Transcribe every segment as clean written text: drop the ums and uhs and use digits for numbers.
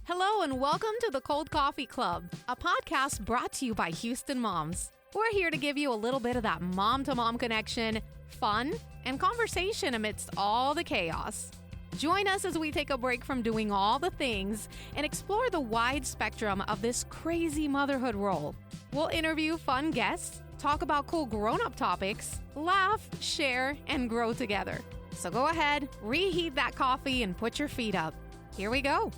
Hello and welcome to the Cold Coffee Club, a podcast brought to you by Houston Moms. We're here to give you a little bit of that mom-to-mom connection, fun, and conversation amidst all the chaos. Join us as we take a break from doing all the things and explore the wide spectrum of this crazy motherhood role. We'll interview fun guests, talk about cool grown-up topics, laugh, share, and grow together. So go ahead, reheat that coffee, and put your feet up. Here we go.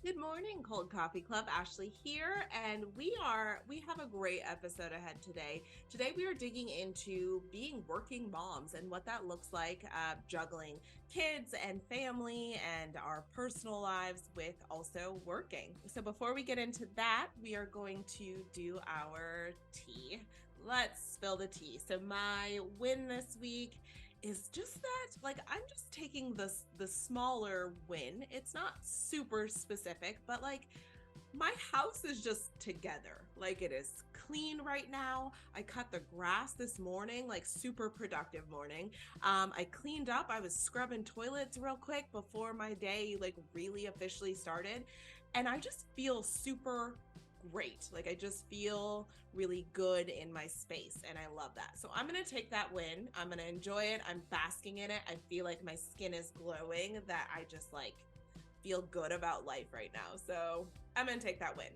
Good morning, Cold Coffee Club. Ashley here, and we have a great episode ahead today. Today we are digging into being working moms and what that looks like, juggling kids and family and our personal lives with also working. So before we get into that, we are going to do our tea. Let's spill the tea. So my win this week is just that, I'm just taking the smaller win. It's not super specific, but my house is just together. It is clean right now. I cut the grass this morning, super productive morning. I cleaned up. I was scrubbing toilets real quick before my day really officially started. And I just feel super great. I just feel really good in my space, and I love that. So I'm going to take that win. I'm going to enjoy it. I'm basking in it. I feel like my skin is glowing, that I just feel good about life right now. So I'm going to take that win.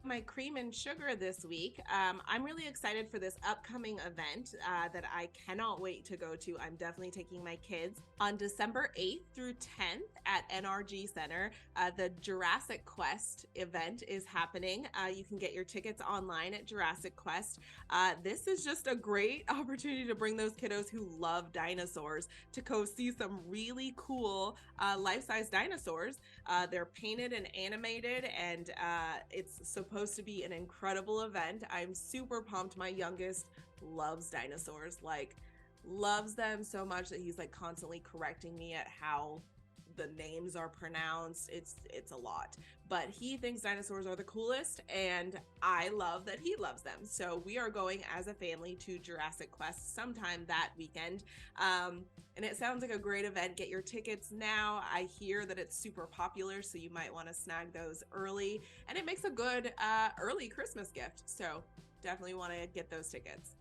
My cream and sugar this week. I'm really excited for this upcoming event that I cannot wait to go to. I'm definitely taking my kids on December 8th through 10th at NRG Center. The Jurassic Quest event is happening. You can get your tickets online at Jurassic Quest. This is just a great opportunity to bring those kiddos who love dinosaurs to go see some really cool life-size dinosaurs. They're painted and animated, and it's supposed to be an incredible event. I'm super pumped. My youngest loves dinosaurs, loves them so much that he's constantly correcting me at how the names are pronounced. It's a lot, but he thinks dinosaurs are the coolest, and I love that he loves them. So we are going as a family to Jurassic Quest sometime that weekend, and it sounds like a great event. Get your tickets now. I hear that it's super popular, so you might want to snag those early, and it makes a good early Christmas gift. So definitely want to get those tickets.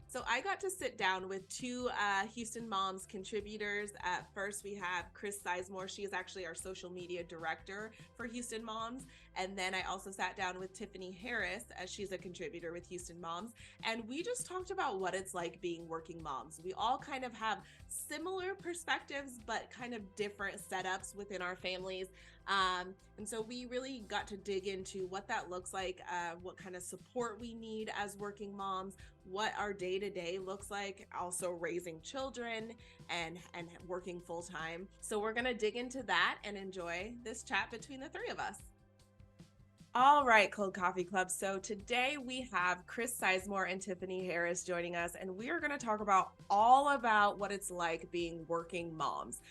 So I got to sit down with two Houston Moms contributors. First, we have Chris Sizemore. She is actually our social media director for Houston Moms. And then I also sat down with Tiffany Harris, as she's a contributor with Houston Moms. And we just talked about what it's like being working moms. We all kind of have similar perspectives, but kind of different setups within our families. And so we really got to dig into what that looks like, what kind of support we need as working moms, what our day-to-day looks like, also raising children and working full-time. So we're going to dig into that and enjoy this chat between the three of us. All right, Cold Coffee Club. So today we have Chris Sizemore and Tiffany Harris joining us, and we are going to talk all about what it's like being working moms.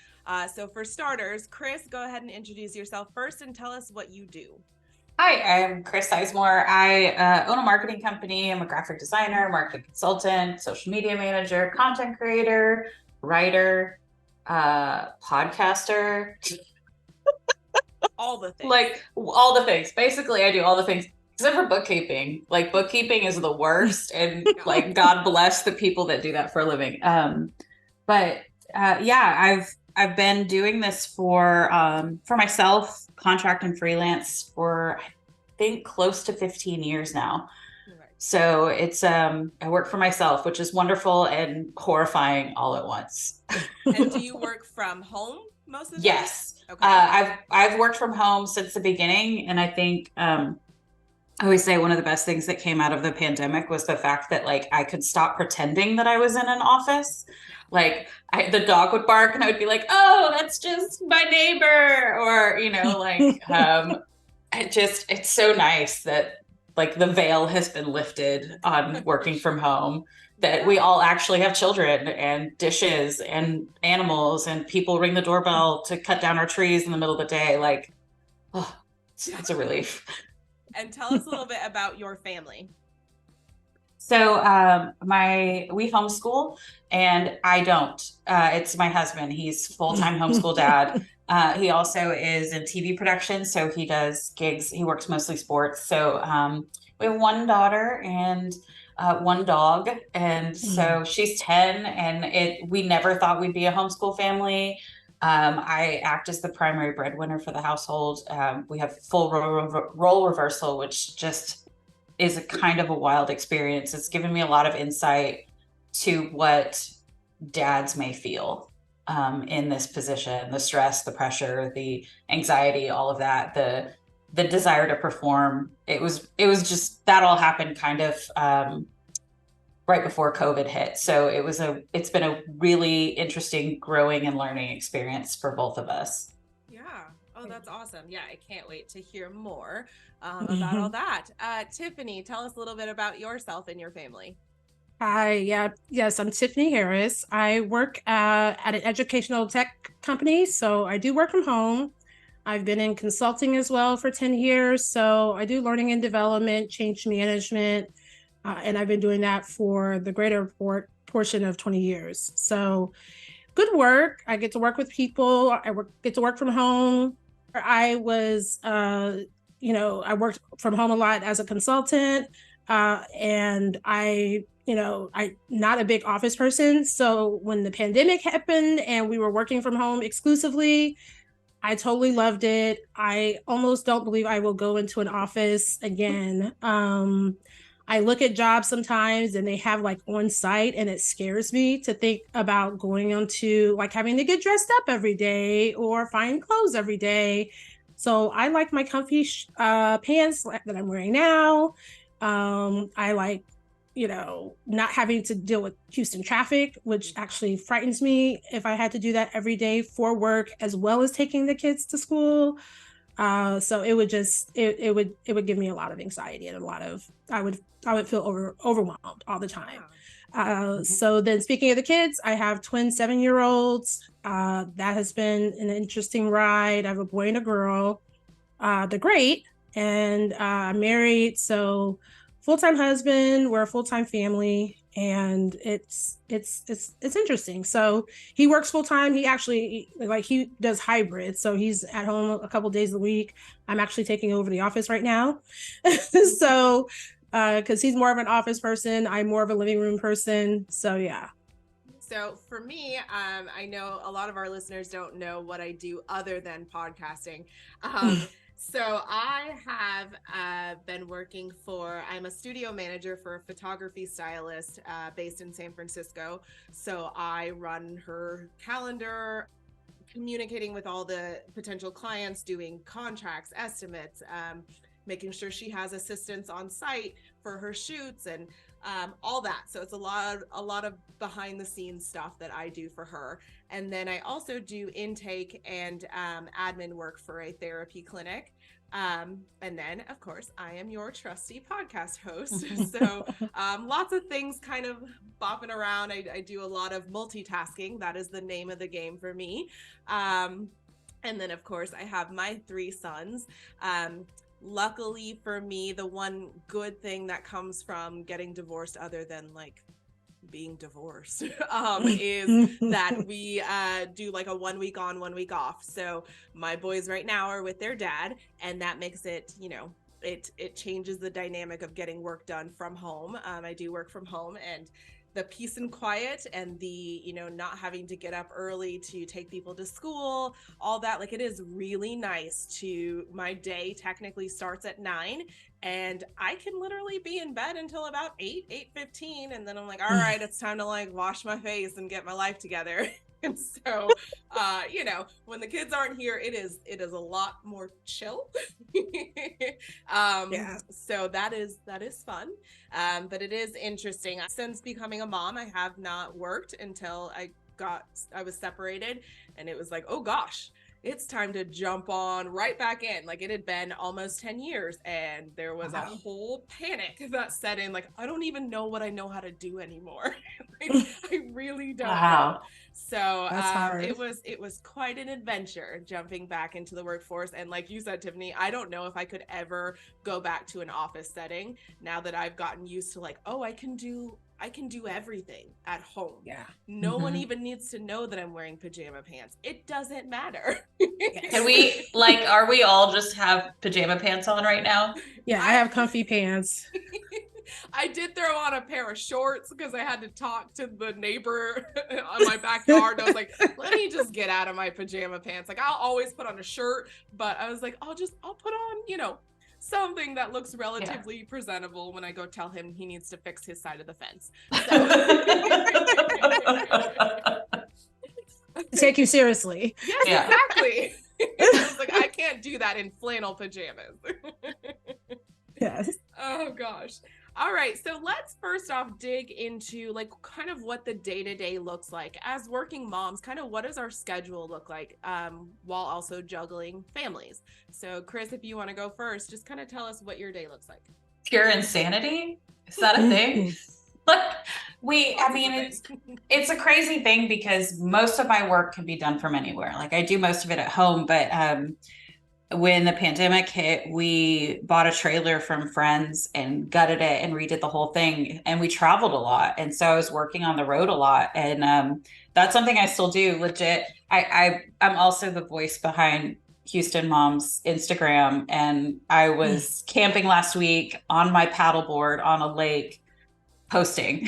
So for starters, Chris, go ahead and introduce yourself first and tell us what you do. Hi, I'm Chris Sizemore. I own a marketing company. I'm a graphic designer, marketing consultant, social media manager, content creator, writer, podcaster. All the things. All the things. Basically, I do all the things except for bookkeeping. Bookkeeping is the worst, and God bless the people that do that for a living. I've been doing this for myself, contract and freelance, for I think close to 15 years now. Right. So it's I work for myself, which is wonderful and horrifying all at once. And do you work from home most of the time? Yes. Okay. I've worked from home since the beginning, and I think I always say one of the best things that came out of the pandemic was the fact that I could stop pretending that I was in an office. The dog would bark and I would be like, oh, that's just my neighbor. Or, it's so nice that the veil has been lifted on working from home, that we all actually have children and dishes and animals, and people ring the doorbell to cut down our trees in the middle of the day. It's a relief. And tell us a little bit about your family. So we homeschool, and I don't. It's my husband. He's full-time homeschool dad. He also is in TV production, so he does gigs. He works mostly sports. So we have one daughter and one dog, and so she's 10. And we never thought we'd be a homeschool family. I act as the primary breadwinner for the household. We have full role reversal, which just is a kind of a wild experience. It's given me a lot of insight to what dads may feel in this position, the stress, the pressure, the anxiety, all of that, the desire to perform. It was just, that all happened kind of right before COVID hit. So it's been a really interesting growing and learning experience for both of us. Yeah. Oh, that's awesome. Yeah, I can't wait to hear more about all that. Tiffany, tell us a little bit about yourself and your family. Hi, yes, I'm Tiffany Harris. I work at an educational tech company, so I do work from home. I've been in consulting as well for 10 years, so I do learning and development, change management, and I've been doing that for the greater portion of 20 years. So good work. I get to work with people. Get to work from home. I worked from home a lot as a consultant, and I'm not a big office person. So when the pandemic happened and we were working from home exclusively, I totally loved it. I almost don't believe I will go into an office again. I look at jobs sometimes and they have like on site, and it scares me to think about going onto like having to get dressed up every day or find clothes every day. So I like my comfy pants that I'm wearing now. I like, not having to deal with Houston traffic, which actually frightens me if I had to do that every day for work, as well as taking the kids to school. So it would give me a lot of anxiety and I would feel overwhelmed all the time. So then speaking of the kids, I have twin 7-year-olds. That has been an interesting ride. I have a boy and a girl. They're great. And I'm married, so full-time husband, we're a full-time family, and it's interesting. So he works full-time. He actually he does hybrid, so he's at home a couple days a week. I'm actually taking over the office right now. So because he's more of an office person, I'm more of a living room person. So yeah. So for me, I know a lot of our listeners don't know what I do other than podcasting. So I have been working I'm a studio manager for a photography stylist based in San Francisco. So I run her calendar, communicating with all the potential clients, doing contracts, estimates, making sure she has assistants on site for her shoots and all that. So it's a lot of behind the scenes stuff that I do for her. And then I also do intake and admin work for a therapy clinic. And then of course I am your trusty podcast host. So lots of things kind of bopping around. I do a lot of multitasking. That is the name of the game for me. And then of course I have my 3 sons. Luckily for me, the one good thing that comes from getting divorced, other than like being divorced, is that we do like a 1 week on, 1 week off. So my boys right now are with their dad, and that makes it, it changes the dynamic of getting work done from home. I do work from home, and the peace and quiet and the, not having to get up early to take people to school, all that, like it is really nice my day technically starts at 9 and I can literally be in bed until about 8:15. And then I'm like, all right, it's time to like wash my face and get my life together. And so, when the kids aren't here, it is a lot more chill. Yeah. So that is fun. But it is interesting. Since becoming a mom, I have not worked until I was separated, and it was like, oh gosh, it's time to jump on right back in. Like it had been almost 10 years and there was a whole panic that set in. Like, I don't even know what I know how to do anymore. I really don't know. So it was quite an adventure jumping back into the workforce. And like you said, Tiffany, I don't know if I could ever go back to an office setting now that I've gotten used to like, oh, I can do I can do everything at home. Yeah. No one even needs to know that I'm wearing pajama pants. It doesn't matter. Can we, like, are we all just have pajama pants on right now? Yeah, I have comfy pants. I did throw on a pair of shorts because I had to talk to the neighbor on my backyard. I was like, let me just get out of my pajama pants. Like, I'll always put on a shirt, but I was like, I'll put on, you know, something that looks relatively presentable when I go tell him he needs to fix his side of the fence. So. Take you seriously. Yes, exactly. I was like, I can't do that in flannel pajamas. Yes. Oh gosh. All right, so let's first off dig into like kind of what the day-to-day looks like as working moms. Kind of what does our schedule look like while also juggling families? So Chris, if you want to go first, just kind of tell us what your day looks like. Pure insanity? Is that a thing? It's a crazy thing because most of my work can be done from anywhere. Like I do most of it at home, but when the pandemic hit, we bought a trailer from friends and gutted it and redid the whole thing. And we traveled a lot. And so I was working on the road a lot. And that's something I still do legit. I'm also the voice behind Houston Mom's Instagram. And I was camping last week on my paddleboard on a lake posting.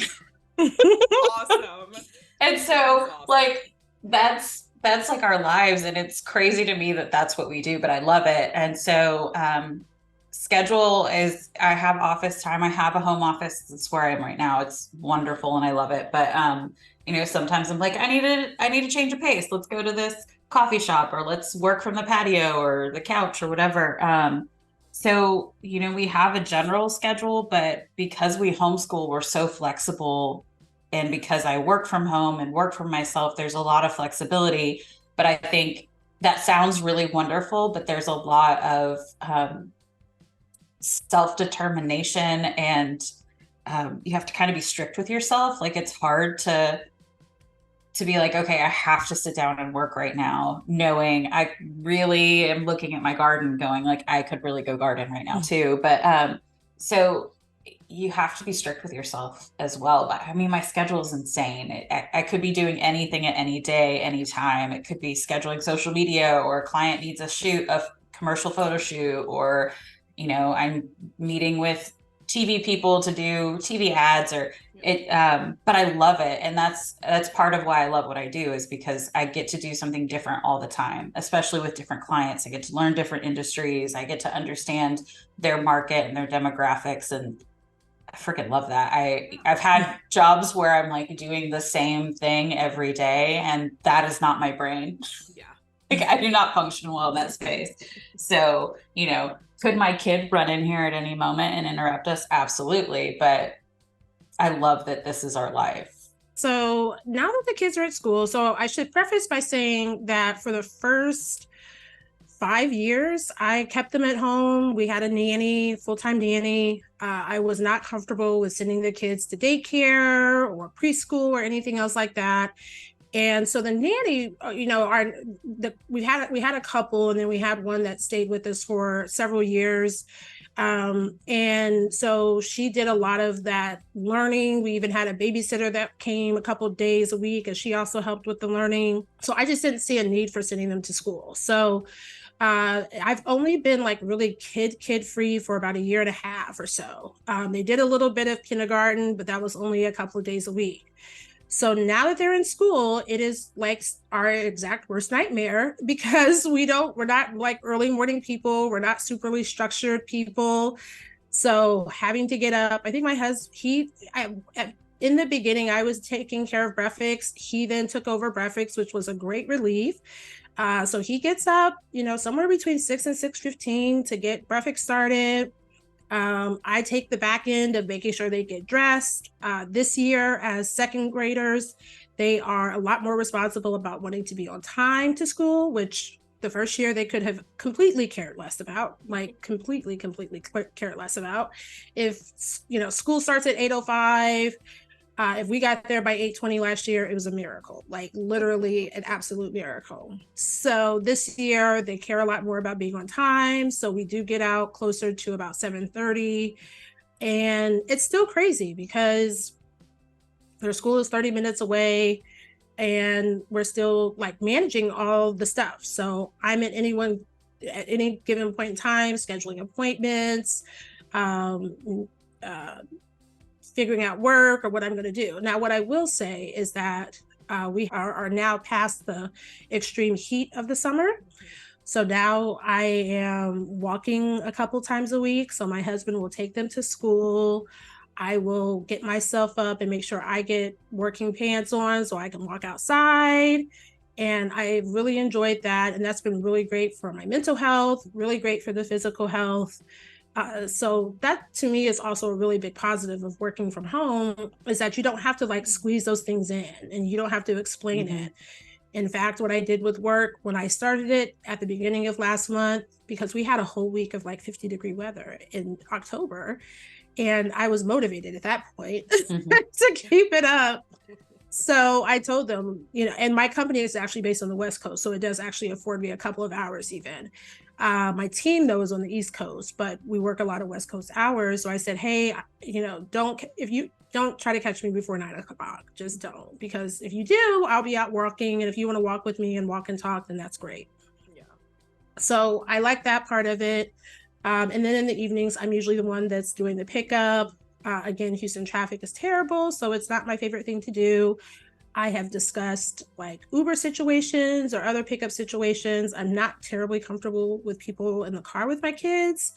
Awesome. And so like that's like our lives, and it's crazy to me that that's what we do, but I love it. And so schedule is, I have office time. I have a home office. That's where I am right now. It's wonderful and I love it. But you know, sometimes I'm like, I need to change of pace. Let's go to this coffee shop, or let's work from the patio or the couch or whatever. So, you know, we have a general schedule, but because we homeschool, we're so flexible. And because I work from home and work for myself, there's a lot of flexibility. But I think that sounds really wonderful, but there's a lot of self-determination, and you have to kind of be strict with yourself. Like it's hard to be like, okay, I have to sit down and work right now, knowing I really am looking at my garden going like, I could really go garden right now too. But so you have to be strict with yourself as well. But I mean, my schedule is insane. I could be doing anything at any day, anytime. It could be scheduling social media, or a client needs a commercial photo shoot, or, you know, I'm meeting with TV people to do TV ads, or it. But I love it. And that's part of why I love what I do, is because I get to do something different all the time, especially with different clients. I get to learn different industries. I get to understand their market and their demographics, and I freaking love that. I've had jobs where I'm like doing the same thing every day, and that is not my brain. Yeah. Like I do not function well in that space. So, you know, could my kid run in here at any moment and interrupt us? Absolutely. But I love that this is our life. So now that the kids are at school, so I should preface by saying that for the first 5 years, I kept them at home. We had a nanny, full-time nanny. I was not comfortable with sending the kids to daycare or preschool or anything else like that. And so the nanny, you know, we had a couple, and then we had one that stayed with us for several years. And so she did a lot of that learning. We even had a babysitter that came a couple of days a week, and she also helped with the learning. So I just didn't see a need for sending them to school. So I've only been like really kid free for about 1.5 years or so. They did a little bit of kindergarten, but that was only a couple of days a week. So now that they're in school, it is like our exact worst nightmare, because we're not like early morning people. We're not superly structured people. So having to get up, I think my husband, in the beginning, I was taking care of breakfast. He then took over breakfast, which was a great relief. So he gets up, you know, somewhere between 6 and 6:15 to get breakfast started. I take the back end of making sure they get dressed. This year, as second graders, they are a lot more responsible about wanting to be on time to school, which the first year they could have completely cared less about, like completely cared less about. If, you know, school starts at 8:05, if we got there by 8:20 last year, it was a miracle, like literally an absolute miracle. So this year they care a lot more about being on time. So we do get out closer to about 7:30. And it's still crazy because their school is 30 minutes away, and we're still like managing all the stuff. So I'm at any given point in time, scheduling appointments, figuring out work or what I'm going to do. Now, what I will say is that we are now past the extreme heat of the summer. So now I am walking a couple times a week. So my husband will take them to school. I will get myself up and make sure I get working pants on so I can walk outside. And I really enjoyed that. And that's been really great for my mental health, really great for the physical health. So that to me is also a really big positive of working from home, is that you don't have to like squeeze those things in and you don't have to explain it. In fact, what I did with work when I started it at the beginning of last month, because we had a whole week of like 50-degree weather in October, and I was motivated at that point to keep it up. So I told them, and my company is actually based on the West Coast, so it does actually afford me a couple of hours even. My team though is on the East Coast, but we work a lot of West Coast hours. So I said, hey, if you don't try to catch me before 9 o'clock, just don't, because if you do, I'll be out walking. And if you want to walk with me and walk and talk, then that's great. Yeah. So I like that part of it. And then in the evenings, I'm usually the one that's doing the pickup. Again, Houston traffic is terrible, so it's not my favorite thing to do. I have discussed like Uber situations or other pickup situations. I'm not terribly comfortable with people in the car with my kids,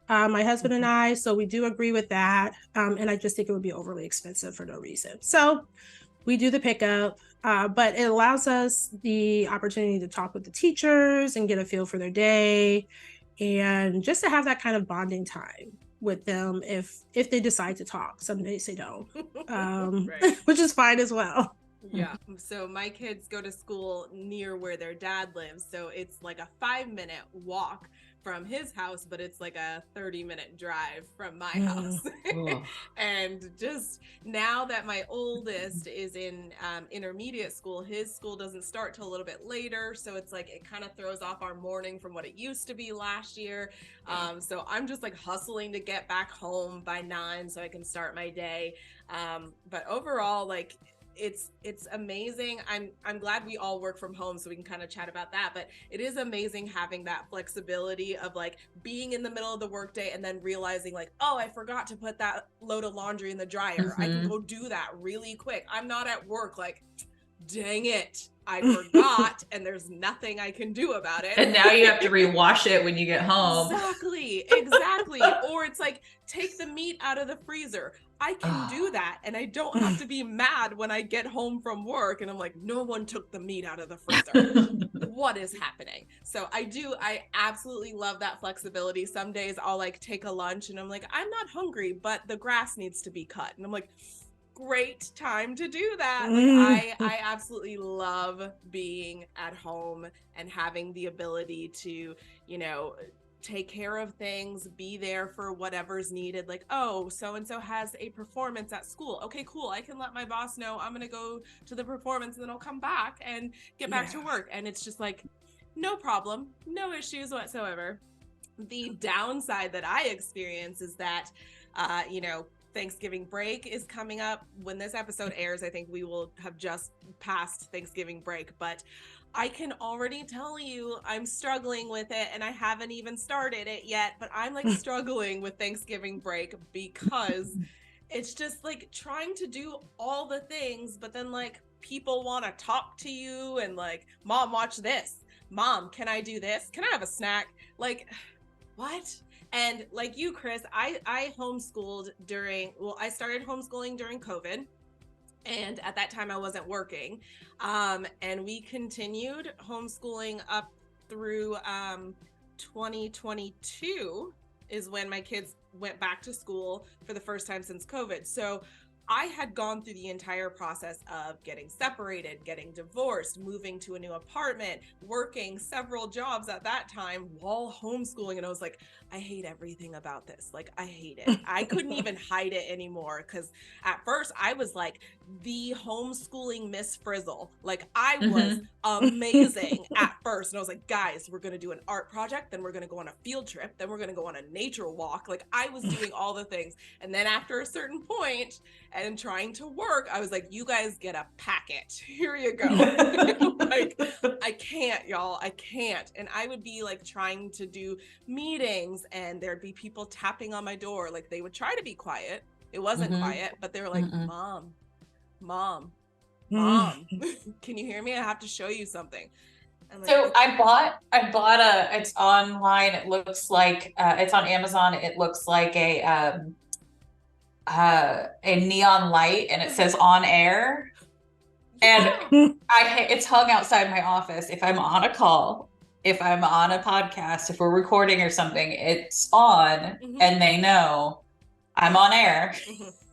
my husband and I, so we do agree with that. And I just think it would be overly expensive for no reason. So we do the pickup, but it allows us the opportunity to talk with the teachers and get a feel for their day, and just to have that kind of bonding time with them if they decide to talk. Some days they don't, which is fine as well. Yeah. So my kids go to school near where their dad lives. So it's like a 5-minute walk from his house, but it's like a 30-minute drive from my house. And just now that my oldest is in intermediate school, his school doesn't start till a little bit later. So it's like, it kind of throws off our morning from what it used to be last year. So I'm just like hustling to get back home by 9 so I can start my day. But overall, like, it's amazing. I'm glad we all work from home so we can kind of chat about that, but it is amazing having that flexibility of like being in the middle of the workday and then realizing like, oh, I forgot to put that load of laundry in the dryer. I can go do that really quick. I'm not at work, like, dang it, I forgot, and there's nothing I can do about it. And now you have to rewash it when you get home. Exactly. Or it's like, take the meat out of the freezer. I can do that, and I don't have to be mad when I get home from work and I'm like, no one took the meat out of the freezer. What is happening? So I absolutely love that flexibility. Some days I'll like take a lunch and I'm like, I'm not hungry, but the grass needs to be cut. And I'm like, great time to do that. Like, I absolutely love being at home and having the ability to, take care of things, be there for whatever's needed. Like, oh, so-and-so has a performance at school. Okay, cool. I can let my boss know I'm going to go to the performance and then I'll come back and get back to work. And it's just like, no problem, no issues whatsoever. The downside that I experience is that, Thanksgiving break is coming up. When this episode airs, I think we will have just passed Thanksgiving break, but I can already tell you I'm struggling with it, and I haven't even started it yet, but I'm like struggling with Thanksgiving break because it's just like trying to do all the things, but then like people want to talk to you and like, Mom, watch this. Mom, can I do this? Can I have a snack? Like, what? And like you, Chris, I homeschooled I started homeschooling during COVID. And at that time I wasn't working. And we continued homeschooling up through 2022 is when my kids went back to school for the first time since COVID. So I had gone through the entire process of getting separated, getting divorced, moving to a new apartment, working several jobs at that time while homeschooling. And I was like, I hate everything about this. Like, I hate it. I couldn't even hide it anymore. Because at first I was like the homeschooling Miss Frizzle. Like, I was amazing at first. And I was like, guys, we're going to do an art project. Then we're going to go on a field trip. Then we're going to go on a nature walk. Like, I was doing all the things. And then after a certain point, and trying to work, I was like, you guys get a packet. Here you go. Like, I can't, y'all. I can't. And I would be like trying to do meetings and there'd be people tapping on my door. Like they would try to be quiet. It wasn't quiet, but they were like, Mom, can you hear me? I have to show you something. Like, so I bought it's online. It looks like it's on Amazon. It looks like a neon light, and it says on air. And it's hung outside my office. If I'm on a call, if I'm on a podcast, if we're recording or something, it's on, and they know I'm on air.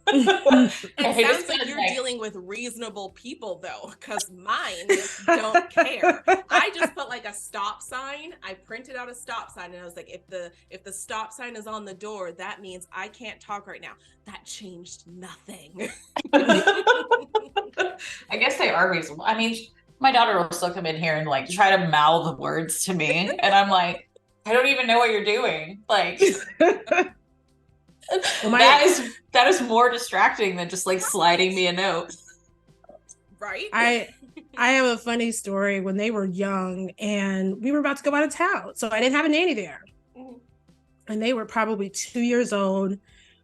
It sounds like you're dealing with reasonable people though, because mine don't care. I just put like a stop sign. I printed out a stop sign and I was like, if the stop sign is on the door, that means I can't talk right now. That changed nothing. I guess they are reasonable. I mean, my daughter will still come in here and like try to mouth words to me, and I'm like, I don't even know what you're doing. Like that is more distracting than just like sliding me a note. Right? I have a funny story. When they were young and we were about to go out of town, so I didn't have a nanny there. And they were probably 2 years old.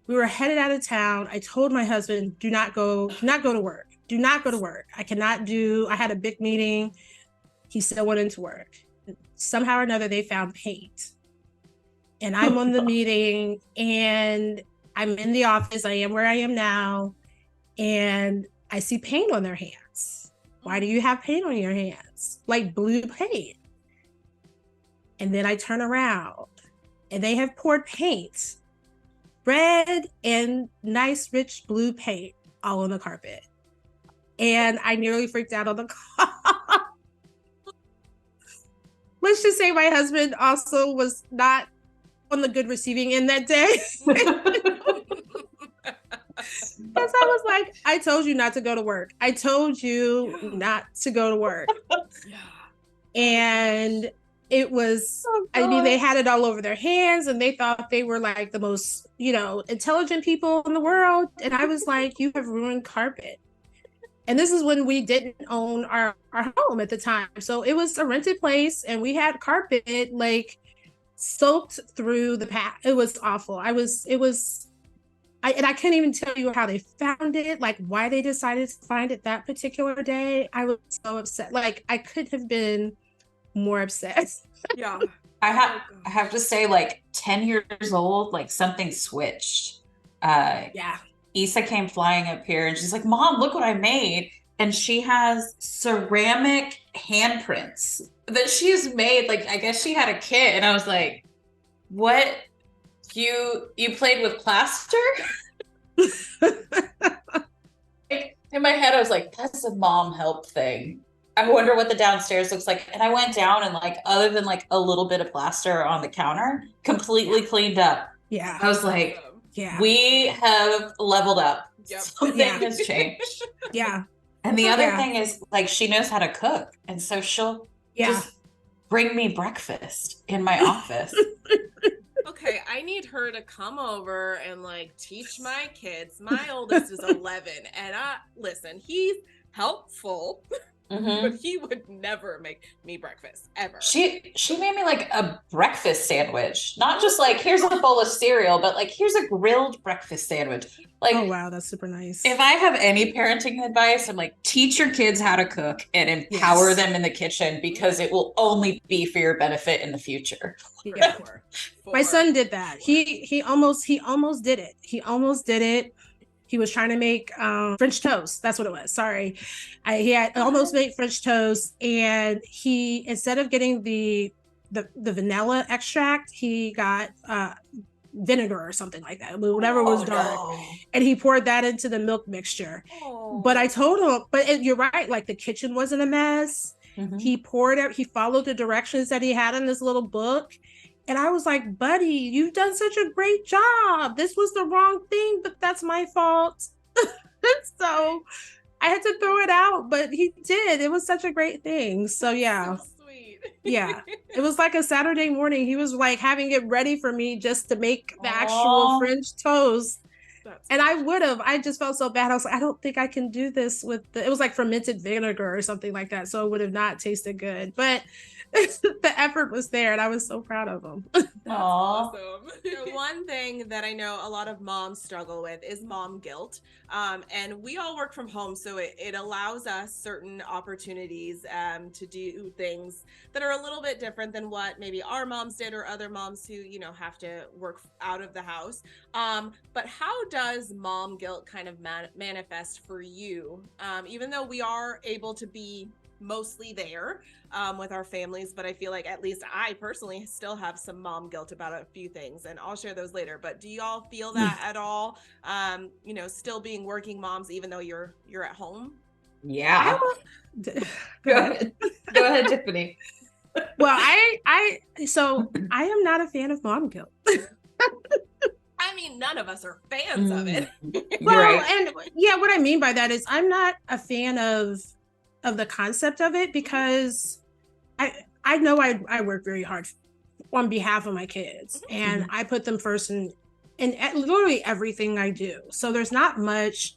We were headed out of town. I told my husband, do not go to work. Do not go to work. I had a big meeting. He still went into work. Somehow or another, they found paint. And I'm on the meeting and I'm in the office. I am where I am now. And I see paint on their hands. Why do you have paint on your hands? Like blue paint. And then I turn around and they have poured paint, red and nice rich blue paint all on the carpet. And I nearly freaked out on the car. Let's just say my husband also was not on the good receiving end that day. Because I was like, I told you not to go to work. I told you not to go to work. And it was, I mean, they had it all over their hands and they thought they were like the most, intelligent people in the world. And I was like, you have ruined carpet. And this is when we didn't own our home at the time. So it was a rented place and we had carpet like soaked through the path. It was awful. I can't even tell you how they found it, like why they decided to find it that particular day. I was so upset. Like I could have been more upset. Yeah. I have to say, like 10 years old, like something switched. Yeah. Issa came flying up here and she's like, Mom, look what I made. And she has ceramic handprints that she's made. Like, I guess she had a kit. And I was like, what? You played with plaster? In my head, I was like, that's a mom help thing. I wonder what the downstairs looks like. And I went down and like, other than like a little bit of plaster on the counter, completely cleaned up. Yeah. I was like, yeah, we have leveled up. Yep. Something has changed. Yeah. And the other thing is like, she knows how to cook. And so she'll just bring me breakfast in my office. Okay, I need her to come over and like teach my kids. My oldest is 11 and listen, he's helpful. But he would never make me breakfast ever. She made me like a breakfast sandwich, not just like here's a bowl of cereal, but like here's a grilled breakfast sandwich. Like, oh wow, that's super nice. If I have any parenting advice, I'm like, teach your kids how to cook and empower them in the kitchen, because it will only be for your benefit in the future. Yeah. My son did that. He almost did it. He almost did it. He was trying to make French toast. That's what it was. Sorry. He had almost made French toast, and he, instead of getting the vanilla extract, he got vinegar or something like that, whatever was dark. No. And he poured that into the milk mixture. Oh. But I told him, you're right, like the kitchen wasn't a mess. He followed the directions that he had in this little book. And I was like, buddy, you've done such a great job. This was the wrong thing, but that's my fault. So I had to throw it out, but he did. It was such a great thing. So yeah. So sweet. Yeah. It was like a Saturday morning. He was like having it ready for me just to make the actual French toast. And I just felt so bad. I was like, I don't think I can do this it was like fermented vinegar or something like that. So it would have not tasted good, but the effort was there and I was so proud of them. Awesome. So one thing that I know a lot of moms struggle with is mom guilt. And we all work from home, so it allows us certain opportunities to do things that are a little bit different than what maybe our moms did or other moms who, have to work out of the house. But how does mom guilt kind of manifest for you? Even though we are able to be mostly there with our families, but I feel like at least I personally still have some mom guilt about a few things, and I'll share those later. But do y'all feel that at all? Still being working moms even though you're at home? Yeah. Go ahead, Tiffany. Well, I am not a fan of mom guilt. I mean, none of us are fans of it. Well, right. And yeah, what I mean by that is I'm not a fan of the concept of it, because I know I work very hard on behalf of my kids, and I put them first in literally everything I do. So there's not much.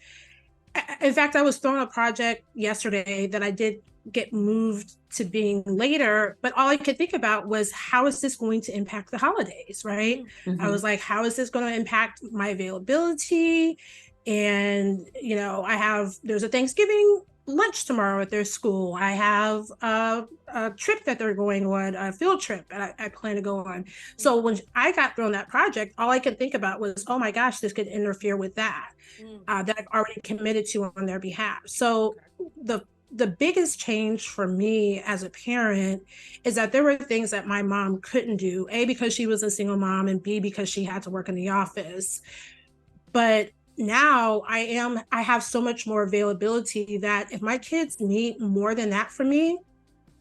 In fact, I was throwing a project yesterday that I did get moved to being later, but all I could think about was, how is this going to impact the holidays, right? I was like, how is this going to impact my availability? And, there's a Thanksgiving lunch tomorrow at their school. I have a trip that they're going on, a field trip that I plan to go on. So when I got thrown that project, all I could think about was, oh my gosh, this could interfere with that that I've already committed to on their behalf. So the biggest change for me as a parent is that there were things that my mom couldn't do, A, because she was a single mom, and B, because she had to work in the office. But now I have so much more availability that if my kids need more than that from me,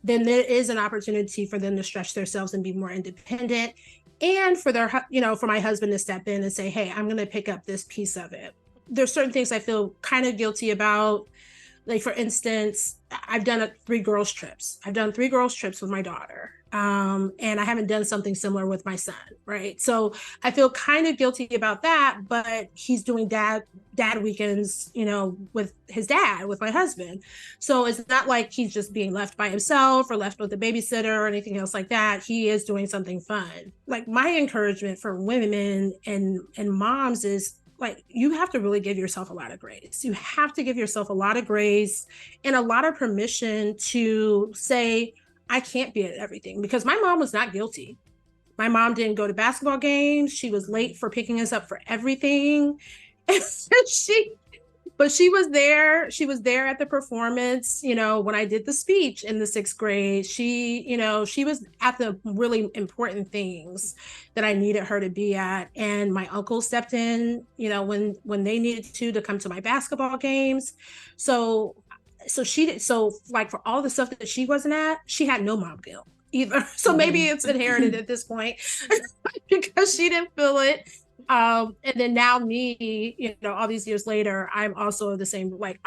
then there is an opportunity for them to stretch themselves and be more independent, and for for my husband to step in and say, hey, I'm going to pick up this piece of it. There's certain things I feel kind of guilty about. Like, for instance, I've done 3 girls trips. I've done 3 girls trips with my daughter. And I haven't done something similar with my son, right? So I feel kind of guilty about that, but he's doing dad weekends, with his dad, with my husband. So it's not like he's just being left by himself or left with a babysitter or anything else like that. He is doing something fun. Like, my encouragement for women and moms is, like, you have to really give yourself a lot of grace. You have to give yourself a lot of grace and a lot of permission to say, I can't be at everything, because my mom was not guilty. My mom didn't go to basketball games. She was late for picking us up for everything. But she was there. She was there at the performance, when I did the speech in the 6th grade. She was at the really important things that I needed her to be at. And my uncle stepped in, when they needed to come to my basketball games. So like, for all the stuff that she wasn't at, she had no mom guilt either. So maybe it's inherited at this point because she didn't feel it. And then now me, all these years later, I'm also the same. Like,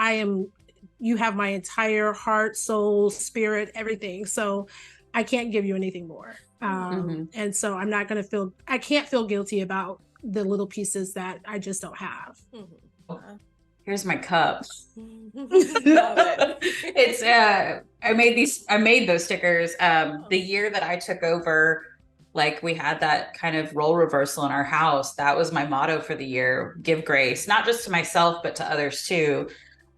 you have my entire heart, soul, spirit, everything. So I can't give you anything more. And so I can't feel guilty about the little pieces that I just don't have. Here's my cup. It's I made those stickers the year that I took over. Like, we had that kind of role reversal in our house. That was my motto for the year: give grace, not just to myself, but to others too.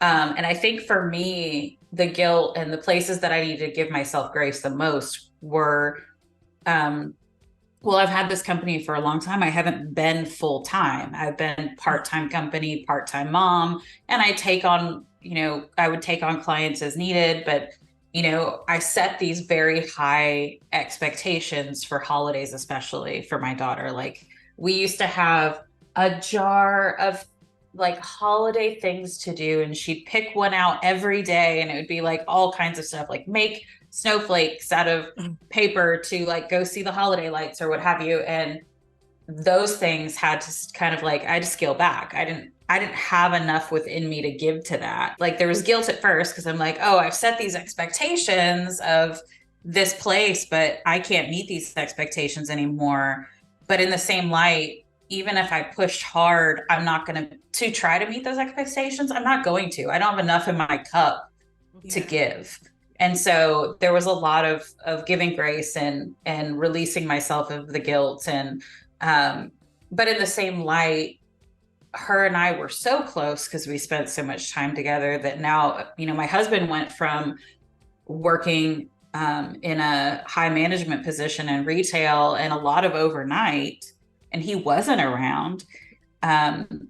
And I think for me, the guilt and the places that I needed to give myself grace the most were, well, I've had this company for a long time. I haven't been full time. I've been part-time company, part-time mom, and I would take on clients as needed, but I set these very high expectations for holidays, especially for my daughter. Like, we used to have a jar of like holiday things to do, and she'd pick one out every day, and it would be like all kinds of stuff, like make snowflakes out of paper to like go see the holiday lights or what have you. And those things had to kind of like, I had to scale back. I didn't have enough within me to give to that. Like, there was guilt at first because I'm like, oh, I've set these expectations of this place, but I can't meet these expectations anymore. But in the same light, even if I pushed hard, I'm not going to try to meet those expectations. I'm not going to. I don't have enough in my cup to give. And so there was a lot of giving grace and releasing myself of the guilt. And but in the same light, her and I were so close because we spent so much time together that now, you know, my husband went from working in a high management position in retail and a lot of overnight, and he wasn't around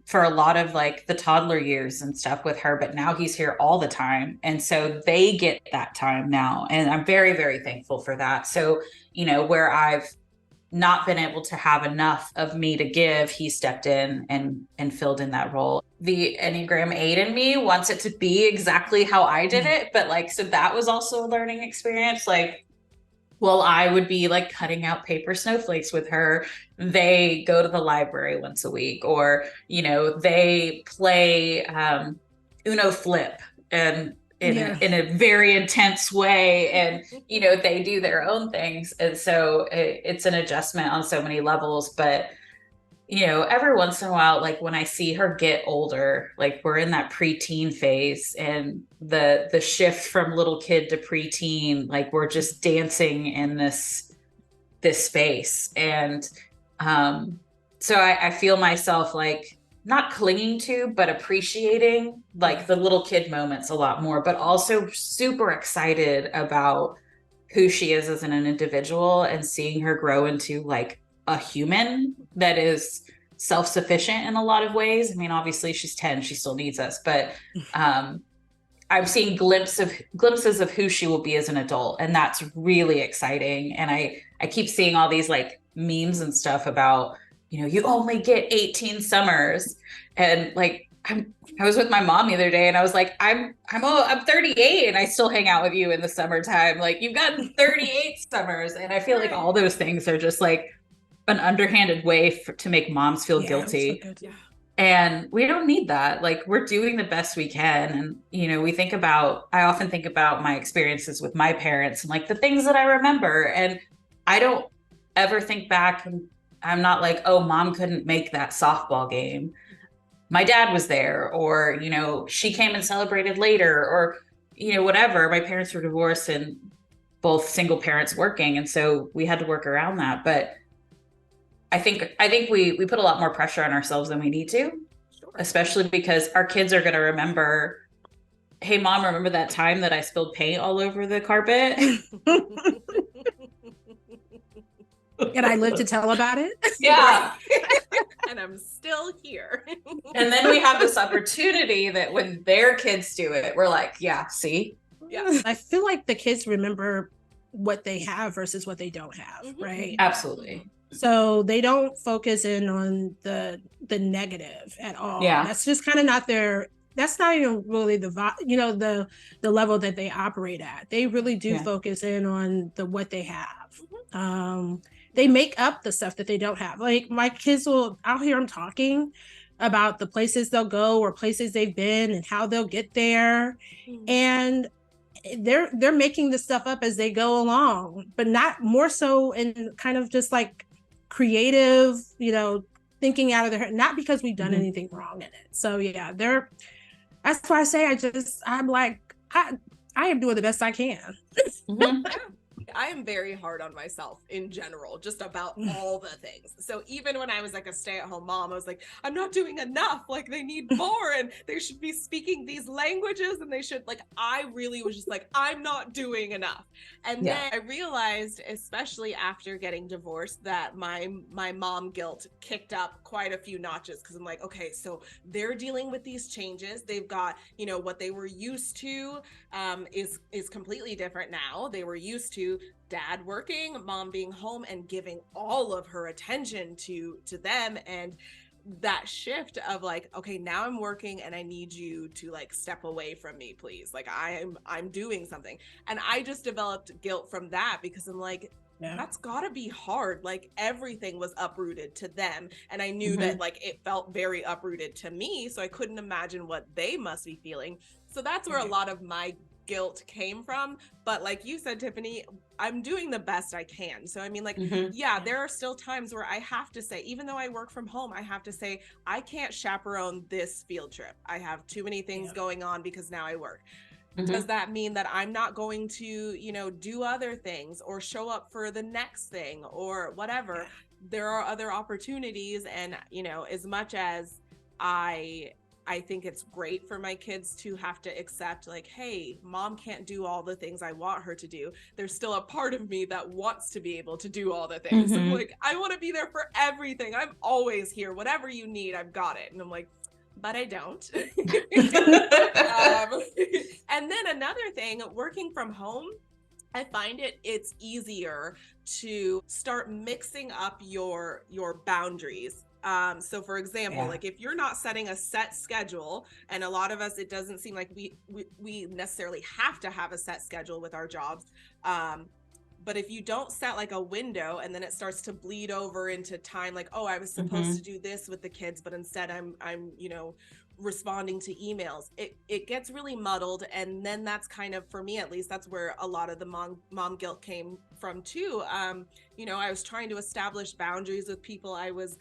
for a lot of like the toddler years and stuff with her, but now he's here all the time. And so they get that time now. And I'm very, very thankful for that. So, you know, where I've not been able to have enough of me to give, he stepped in and filled in that role. The Enneagram 8 in me wants it to be exactly how I did it. But like, so that was also a learning experience. Like, well, I would be like cutting out paper snowflakes with her. They go to the library once a week, or, you know, they play Uno Flip and in a very intense way. And, you know, they do their own things. And so it's an adjustment on so many levels. But, you know, every once in a while, like when I see her get older, like we're in that preteen phase, and the shift from little kid to preteen, like we're just dancing in this space. And so I feel myself like not clinging to, but appreciating like the little kid moments a lot more, but also super excited about who she is as an individual and seeing her grow into like a human that is self-sufficient in a lot of ways. I mean, obviously she's 10, she still needs us, but I'm seeing glimpses of who she will be as an adult. And that's really exciting. And I keep seeing all these like memes and stuff about, you know, you only get 18 summers. And like, I was with my mom the other day and I was like, I'm 38 and I still hang out with you in the summertime. Like, you've gotten 38 summers. And I feel like all those things are just like an underhanded way to make moms feel guilty. So and we don't need that. Like, we're doing the best we can. And, you know, I often think about my experiences with my parents and like the things that I remember. And I don't ever think back, and I'm not like, oh, mom couldn't make that softball game. My dad was there, or, you know, she came and celebrated later, or, you know, whatever. My parents were divorced and both single parents working. And so we had to work around that. But I think we put a lot more pressure on ourselves than we need to, especially because our kids are going to remember, hey, mom, remember that time that I spilled paint all over the carpet? And I live to tell about it. Yeah. And I'm still here. And then we have this opportunity that when their kids do it, we're like, yeah, see? Yeah. I feel like the kids remember what they have versus what they don't have, right? Absolutely. So they don't focus in on the negative at all. Yeah. That's just kind of not that's not even really the level that they operate at. They really do focus in on what they have. They make up the stuff that they don't have. Like, my kids I'll hear them talking about the places they'll go or places they've been and how they'll get there. And they're making this stuff up as they go along, but not more so in kind of just like creative, you know, thinking out of their head, not because we've done anything wrong in it. So yeah, that's why I say I'm like, I am doing the best I can. I am very hard on myself in general, just about all the things. So even when I was like a stay-at-home mom, I was like, I'm not doing enough. Like, they need more, and they should be speaking these languages, and they should, like, I really was just like, I'm not doing enough. And then I realized, especially after getting divorced, that my mom guilt kicked up quite a few notches, because I'm like, okay, so they're dealing with these changes. They've got, you know, what they were used to is completely different now. They were used to dad working, mom being home, and giving all of her attention to them. And that shift of like, okay, now I'm working and I need you to like step away from me, please. Like, I'm doing something. And I just developed guilt from that, because I'm like, that's gotta be hard. Like, everything was uprooted to them. And I knew that like it felt very uprooted to me. So I couldn't imagine what they must be feeling. So that's where a lot of my guilt came from. But like you said, Tiffany, I'm doing the best I can. So I mean, like, yeah, there are still times where I have to say, even though I work from home, I have to say, I can't chaperone this field trip. I have too many things going on because now I work. Does that mean that I'm not going to, you know, do other things or show up for the next thing or whatever? There are other opportunities. And, you know, as much as I think it's great for my kids to have to accept, like, hey, mom can't do all the things I want her to do. There's still a part of me that wants to be able to do all the things. I'm like, I want to be there for everything. I'm always here. Whatever you need, I've got it. And I'm like, but I don't. And then another thing, working from home, I find it's easier to start mixing up your boundaries. So for example, like if you're not setting a set schedule, and a lot of us, it doesn't seem like we necessarily have to have a set schedule with our jobs. But if you don't set like a window and then it starts to bleed over into time, like, oh, I was supposed to do this with the kids, but instead I'm, you know, responding to emails, it gets really muddled. And then that's kind of, for me at least, that's where a lot of the mom guilt came from too. You know, I was trying to establish boundaries with people I was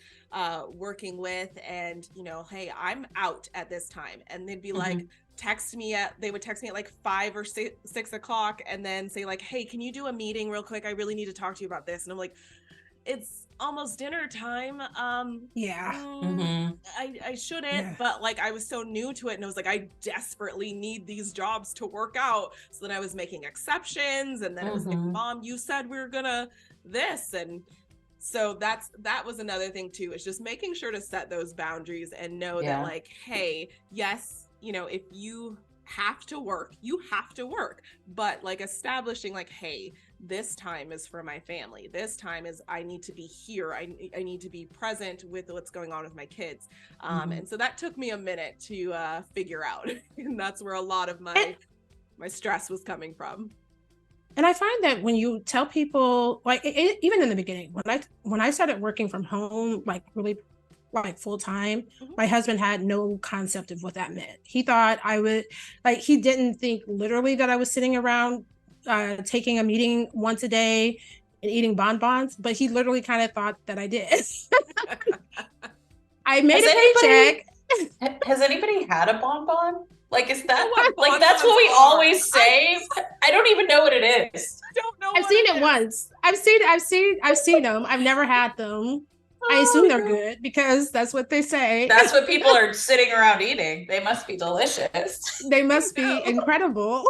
working with, and, you know, hey, I'm out at this time, and they'd be like, they would text me at like 5 or 6 o'clock and then say like, hey, can you do a meeting real quick? I really need to talk to you about this. And I'm like, it's almost dinner time. I shouldn't, but like I was so new to it, and I was like, I desperately need these jobs to work out. So then I was making exceptions, and then it was like, Mom, you said we were gonna this. And so that was another thing too, is just making sure to set those boundaries and know that like, hey, yes, you know, if you have to work, you have to work, but like establishing like, hey, this time is for my family. This time is, I need to be here. I need to be present with what's going on with my kids. And so that took me a minute to figure out. And that's where a lot of my stress was coming from. And I find that when you tell people, like even in the beginning, when I started working from home, like really like full time, my husband had no concept of what that meant. He thought I would, like, he didn't think literally that I was sitting around taking a meeting once a day and eating bonbons, but he literally kind of thought that I did. I made a paycheck. Has anybody had a bonbon? Like, is that like, that's what we always say? I don't even know what it is. I don't know. I've seen it once. I've seen them. I've never had them. I assume they're good because that's what they say. That's what people are sitting around eating. They must be delicious. They must be incredible.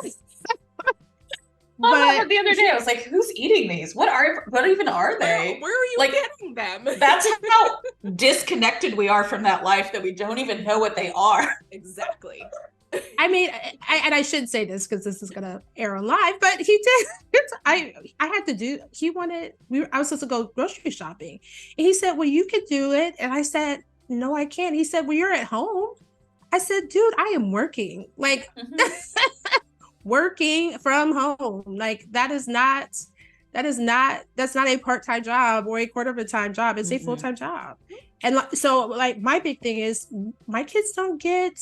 But the other day I was like, who's eating these? What even are they? Where are you like, getting them? That's how disconnected we are from that life, that we don't even know what they are. Exactly. I mean, I should say this because this is gonna air on live, but he did. I had to do. I was supposed to go grocery shopping, and he said, "Well, you could do it," and I said, "No, I can't." He said, "Well, you're at home." I said, "Dude, I am working. Like, working from home. Like that's not a part-time job or a quarter of a time job. It's a full-time job." And so, like, my big thing is my kids don't get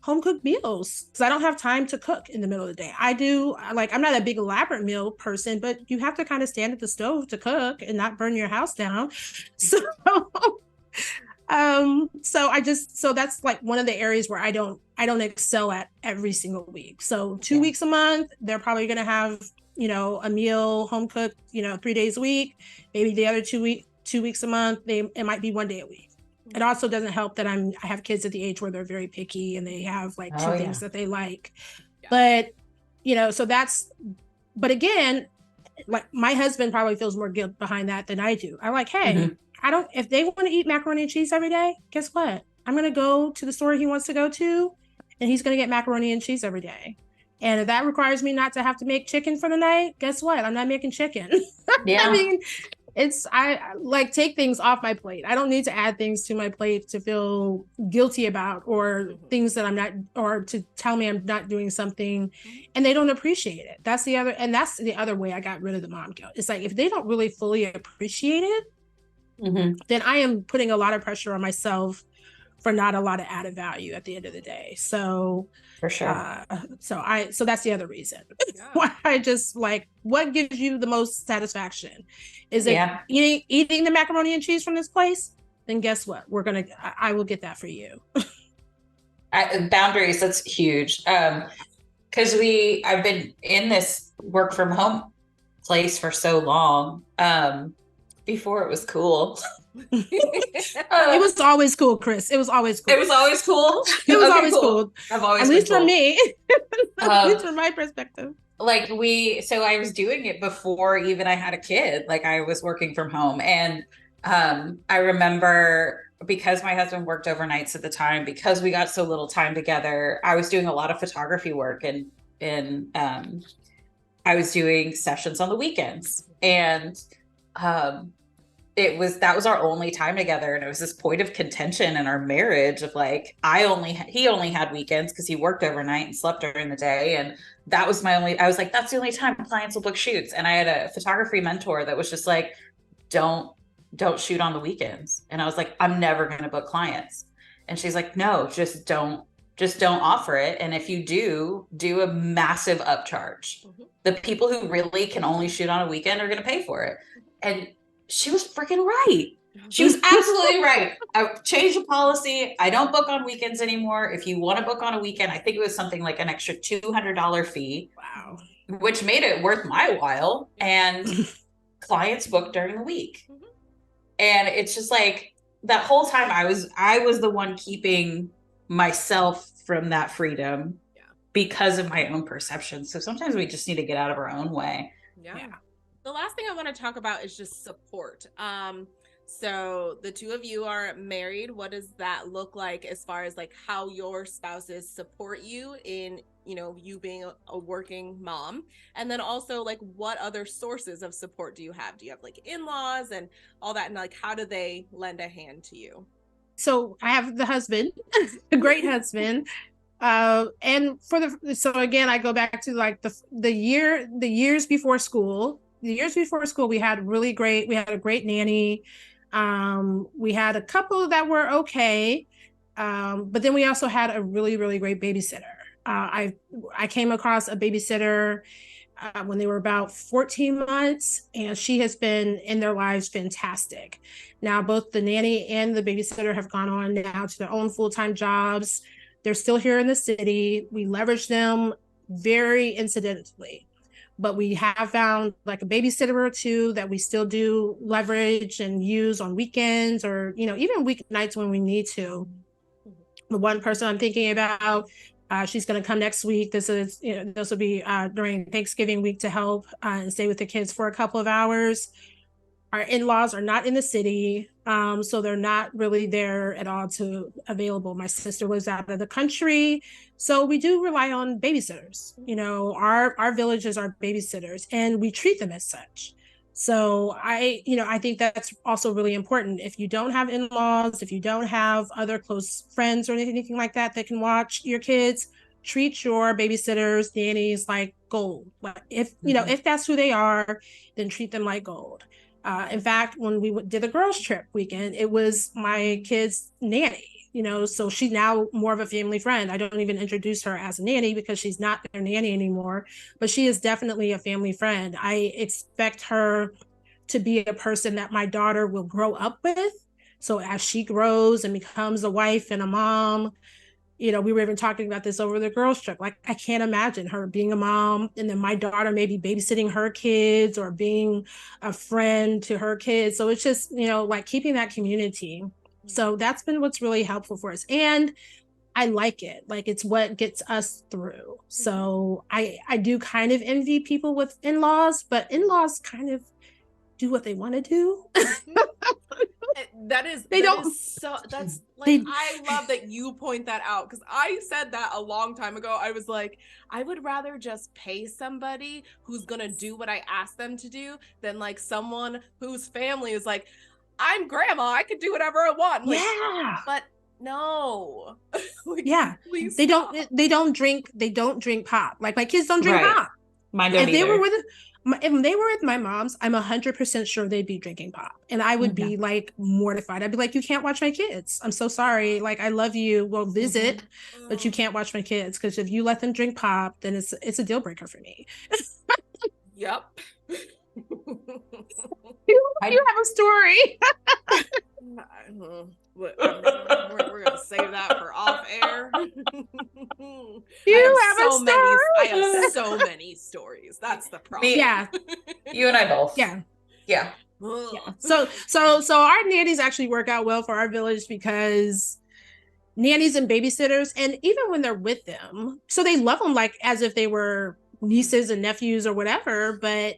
home cooked meals because I don't have time to cook in the middle of the day. I do, like, I'm not a big elaborate meal person, but you have to kind of stand at the stove to cook and not burn your house down. So, so that's like one of the areas where I don't excel at every single week. So 2 weeks a month, they're probably going to have, you know, a meal home cooked, you know, 3 days a week. Maybe the other 2 weeks a month, it might be 1 day a week. It also doesn't help that I have kids at the age where they're very picky and they have like two things that they like. Yeah. But, you know, but again, like my husband probably feels more guilt behind that than I do. I'm like, hey, if they want to eat macaroni and cheese every day, guess what? I'm going to go to the store he wants to go to, and he's going to get macaroni and cheese every day. And if that requires me not to have to make chicken for the night, guess what? I'm not making chicken. Yeah. I mean, I like take things off my plate. I don't need to add things to my plate to feel guilty about, or things that I'm not, or to tell me I'm not doing something, and they don't appreciate it. That's the other way I got rid of the mom guilt. It's like, if they don't really fully appreciate it, then I am putting a lot of pressure on myself for not a lot of added value at the end of the day. So For sure. So that's the other reason why I just like, what gives you the most satisfaction? Is it eating the macaroni and cheese from this place? Then guess what? I will get that for you. Boundaries, that's huge. Because I've been in this work from home place for so long. Before it was cool. It was always cool, Chris. It was always cool. It was always cool. It was always cool. I've always at least for me. At least from my perspective. Like so I was doing it before even I had a kid. Like I was working from home, and I remember, because my husband worked overnights at the time, because we got so little time together, I was doing a lot of photography work, and I was doing sessions on the weekends, and that was our only time together. And it was this point of contention in our marriage of like, he only had weekends because he worked overnight and slept during the day. And that was I was like, that's the only time clients will book shoots. And I had a photography mentor that was just like, don't shoot on the weekends. And I was like, I'm never going to book clients. And she's like, no, just don't offer it. And if you do a massive upcharge. Mm-hmm. The people who really can only shoot on a weekend are going to pay for it. And she was freaking right. She was absolutely right. I changed the policy. I don't book on weekends anymore. If you want to book on a weekend, I think it was something like an extra $200 fee. Wow. Which made it worth my while. And clients booked during the week. Mm-hmm. And it's just like, that whole time I was the one keeping myself from that freedom because of my own perception. So sometimes we just need to get out of our own way. Yeah. The last thing I want to talk about is just support. So the two of you are married. What does that look like as far as like how your spouses support you in, you being a working mom? And then also like, what other sources of support do you have? Do you have like in-laws and all that? And like, how do they lend a hand to you? So I have the husband, a great husband. And so again, I go back to like the years before school. The years before school, we had a great nanny. We had a couple that were okay. But then we also had a really, really great babysitter. I came across a babysitter when they were about 14 months, and she has been in their lives fantastic. Now, both the nanny and the babysitter have gone on now to their own full-time jobs. They're still here in the city. We leverage them very incidentally. But we have found like a babysitter or two that we still do leverage and use on weekends or, even weeknights when we need to. The one person I'm thinking about, she's going to come next week. This will be during Thanksgiving week to help and stay with the kids for a couple of hours. Our in-laws are not in the city, so they're not really there at all available. My sister lives out of the country, so we do rely on babysitters. Our villages are babysitters, and we treat them as such. So I think that's also really important. If you don't have in-laws, if you don't have other close friends or anything like that can watch your kids, treat your babysitters, nannies like gold. If that's who they are, then treat them like gold. In fact, when we did the girls trip weekend, it was my kid's nanny, so she's now more of a family friend. I don't even introduce her as a nanny because she's not their nanny anymore, but she is definitely a family friend. I expect her to be a person that my daughter will grow up with. So as she grows and becomes a wife and a mom, we were even talking about this over the girls trip. Like, I can't imagine her being a mom and then my daughter maybe babysitting her kids or being a friend to her kids. So it's just, like keeping that community. So that's been what's really helpful for us. And I like it. Like, it's what gets us through. So I do kind of envy people with in-laws, but in-laws kind of do what they want to do. I love that you point that out, because I said that a long time ago. I was like, I would rather just pay somebody who's gonna do what I asked them to do than like someone whose family is like, I'm grandma, I could do whatever I want. Like, yeah, but no. Like, yeah, they don't drink pop. Like, my kids don't drink pop. Mine don't either. if they were with my mom's, I'm 100% sure they'd be drinking pop, and I would be like mortified. I'd be like, "You can't watch my kids. I'm so sorry. Like, I love you. We'll visit, but you can't watch my kids because if you let them drink pop, then it's a deal breaker for me." Yep. You have a story. We're gonna save that for off air. I have so many stories. That's the problem. Yeah. You and I both. Yeah. Yeah. So our nannies actually work out well for our village because nannies and babysitters, and even when they're with them, so they love them like as if they were nieces and nephews or whatever, but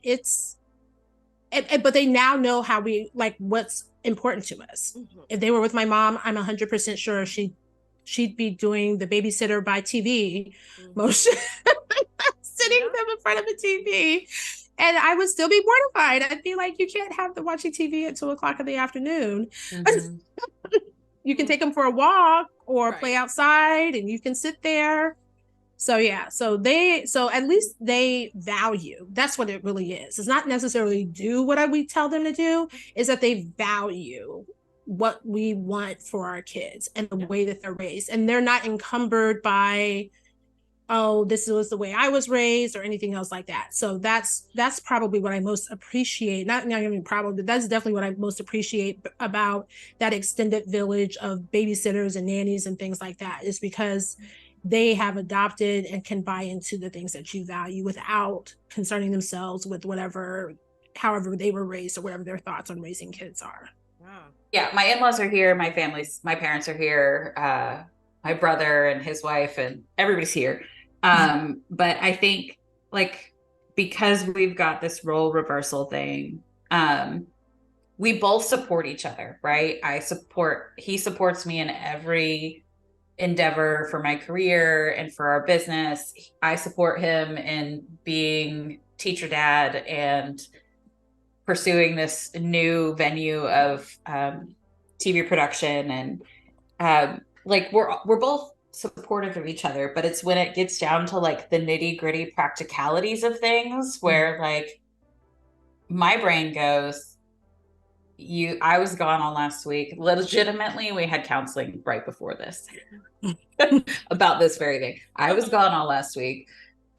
but they now know how we like what's important to us. If they were with my mom, I'm 100% sure she'd be doing the babysitter by TV motion, sitting them in front of a TV, and I would still be mortified. I'd be like, you can't have them watching TV at 2:00 in the afternoon. You can take them for a walk or play outside, and you can sit there. So yeah, so at least they value. That's what it really is. It's not necessarily do what we tell them to do, is that they value what we want for our kids and the way that they're raised. And they're not encumbered by, oh, this was the way I was raised or anything else like that. So that's probably what I most appreciate. Not even probably, but that's definitely what I most appreciate about that extended village of babysitters and nannies and things like that, is because they have adopted and can buy into the things that you value without concerning themselves with however they were raised or whatever their thoughts on raising kids are. Wow. Yeah, my in-laws are here, my parents are here, my brother and his wife and everybody's here. But I think like, because we've got this role reversal thing, we both support each other, right? He supports me in every endeavor for my career and for our business. I support him in being teacher dad and pursuing this new venue of TV production. And like we're both supportive of each other, but it's when it gets down to like the nitty gritty practicalities of things where like my brain goes, I was gone all last week. Legitimately, we had counseling right before this about this very thing. I was gone all last week,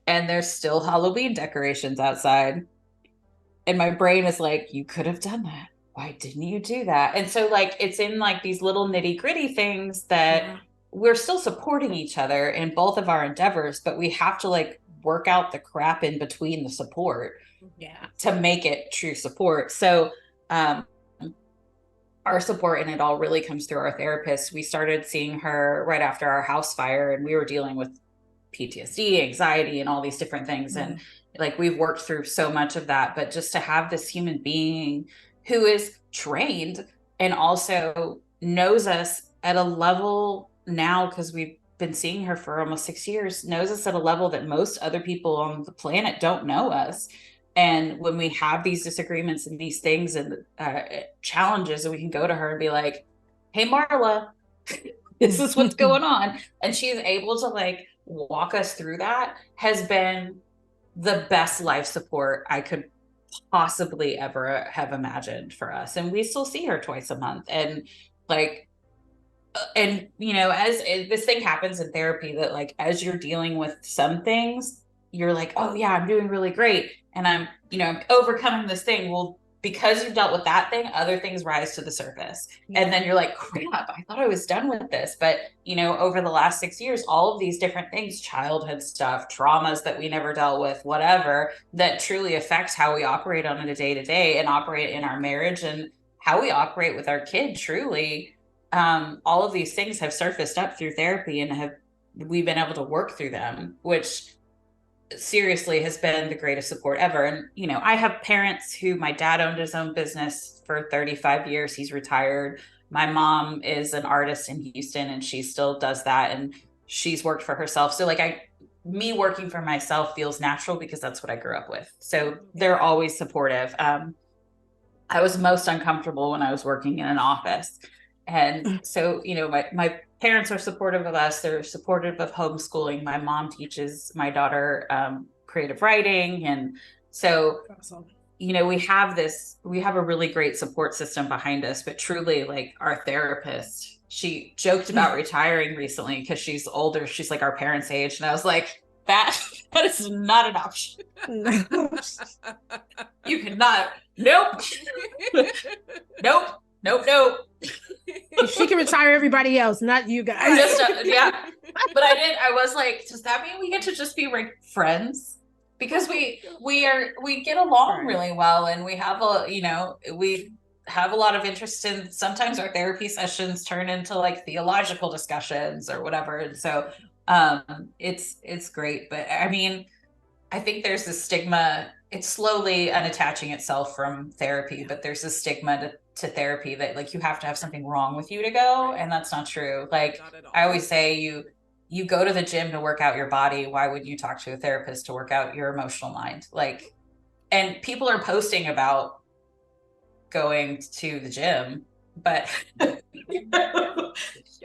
and there's still Halloween decorations outside. And my brain is like, you could have done that. Why didn't you do that? And so like, it's in like these little nitty gritty things that we're still supporting each other in both of our endeavors, but we have to like work out the crap in between the support to make it true support. So, our support in it all really comes through our therapist. We started seeing her right after our house fire, and we were dealing with PTSD, anxiety, and all these different things. And like, we've worked through so much of that, but just to have this human being who is trained and also knows us at a level now, because we've been seeing her for almost 6 years, knows us at a level that most other people on the planet don't know us. And when we have these disagreements and these things and challenges, and we can go to her and be like, hey, Marla, this is what's going on. And she's able to like walk us through that, has been the best life support I could possibly ever have imagined for us. And we still see her twice a month. And like, and you know, as this thing happens in therapy, that like, as you're dealing with some things, you're like, oh yeah, I'm doing really great. And I'm overcoming this thing. Well, because you've dealt with that thing, other things rise to the surface. And then you're like, crap, I thought I was done with this. But, over the last 6 years, all of these different things, childhood stuff, traumas that we never dealt with, whatever, that truly affects how we operate on a day-to-day and operate in our marriage and how we operate with our kid, truly. All of these things have surfaced up through therapy, and we've been able to work through them, which seriously has been the greatest support ever. And I have parents who, my dad owned his own business for 35 years. He's retired. My mom is an artist in Houston, and she still does that, and she's worked for herself. So like me working for myself feels natural because that's what I grew up with. So they're always supportive. I was most uncomfortable when I was working in an office. And so, my parents are supportive of us. They're supportive of homeschooling. My mom teaches my daughter creative writing. And So, Awesome. we have a really great support system behind us, but truly, like, our therapist, she joked about retiring recently because she's older. She's like our parents' age. And I was like, that is not an option. You cannot. Nope. Nope. She can retire everybody else, not you guys. Yeah. But I was like, does that mean we get to just be like friends? Because we get along really well, and we have we have a lot of interest in, sometimes our therapy sessions turn into like theological discussions or whatever. And so it's great. But I mean, I think there's this stigma. It's slowly unattaching itself from therapy, but there's a stigma to therapy that like you have to have something wrong with you to go. And that's not true. Like, I always say, you go to the gym to work out your body. Why wouldn't you talk to a therapist to work out your emotional mind? Like, and people are posting about going to the gym, but I've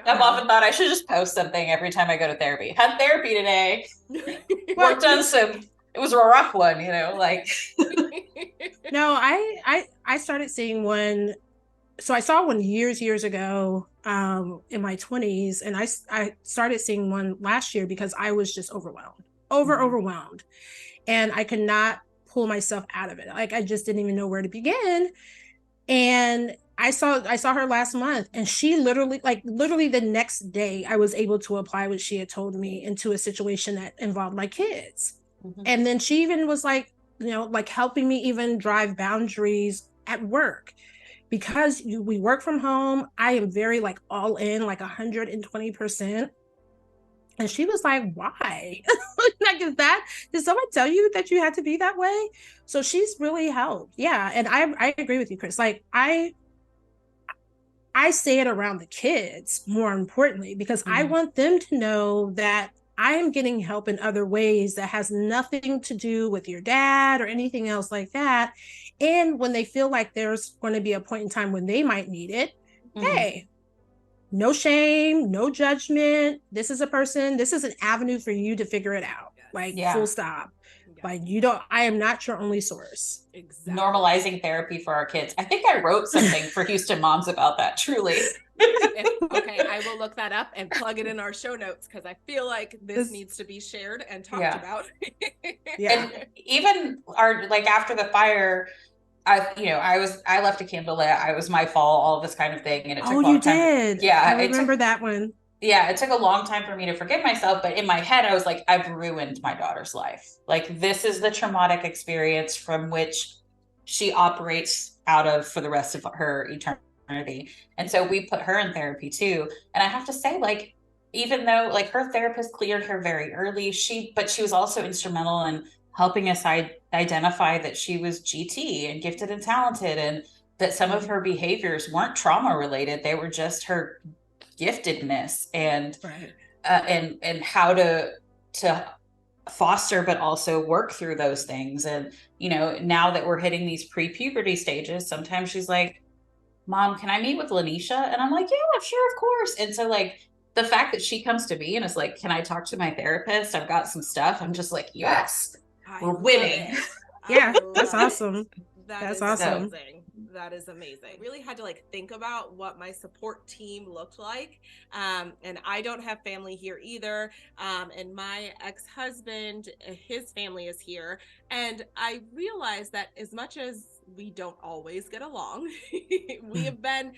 often thought I should just post something every time I go to therapy. Had therapy today. Worked on some, it was a rough one, like. No, I started seeing one. So I saw one years ago in my 20s, and I started seeing one last year because I was just overwhelmed, and I could not pull myself out of it. Like, I just didn't even know where to begin. And I saw her last month, and she literally the next day I was able to apply what she had told me into a situation that involved my kids. Mm-hmm. And then she even was like, like helping me even drive boundaries at work. Because we work from home, I am very like all in, like 120%. And she was like, why? Like, did someone tell you that you had to be that way? So she's really helped. Yeah. And I agree with you, Chris. Like, I say it around the kids, more importantly, because I want them to know that I am getting help in other ways that has nothing to do with your dad or anything else like that. And when they feel like there's going to be a point in time when they might need it, hey, no shame, no judgment. This is an avenue for you to figure it out. Like, full stop. Like, I am not your only source. Exactly. Normalizing therapy for our kids. I think I wrote something for Houston moms about that, truly. Okay, I will look that up and plug it in our show notes, because I feel like this needs to be shared and talked about. And even after the fire, I left a candle lit. I was my fault, all of this kind of thing. And it took a long time. Did. Yeah. I remember that one. Yeah, it took a long time for me to forgive myself, but in my head, I was like, I've ruined my daughter's life. Like, this is the traumatic experience from which she operates out of for the rest of her eternity. And so we put her in therapy too. And I have to say, like, even though like her therapist cleared her very early, but she was also instrumental in helping us identify that she was GT and gifted and talented, and that some of her behaviors weren't trauma related. They were just her giftedness and and how to foster but also work through those things. And now that we're hitting these pre-puberty stages, sometimes she's like, Mom, can I meet with Lanisha? And I'm like, yeah, sure, of course. And so like the fact that she comes to me and is like, can I talk to my therapist? I've got some stuff. I'm just like, yes, we're winning. Yeah, that's awesome. That's awesome. Amazing. That is amazing. Really had to like think about what my support team looked like. And I don't have family here either. And my ex-husband, his family is here. And I realized that as much as we don't always get along, we've been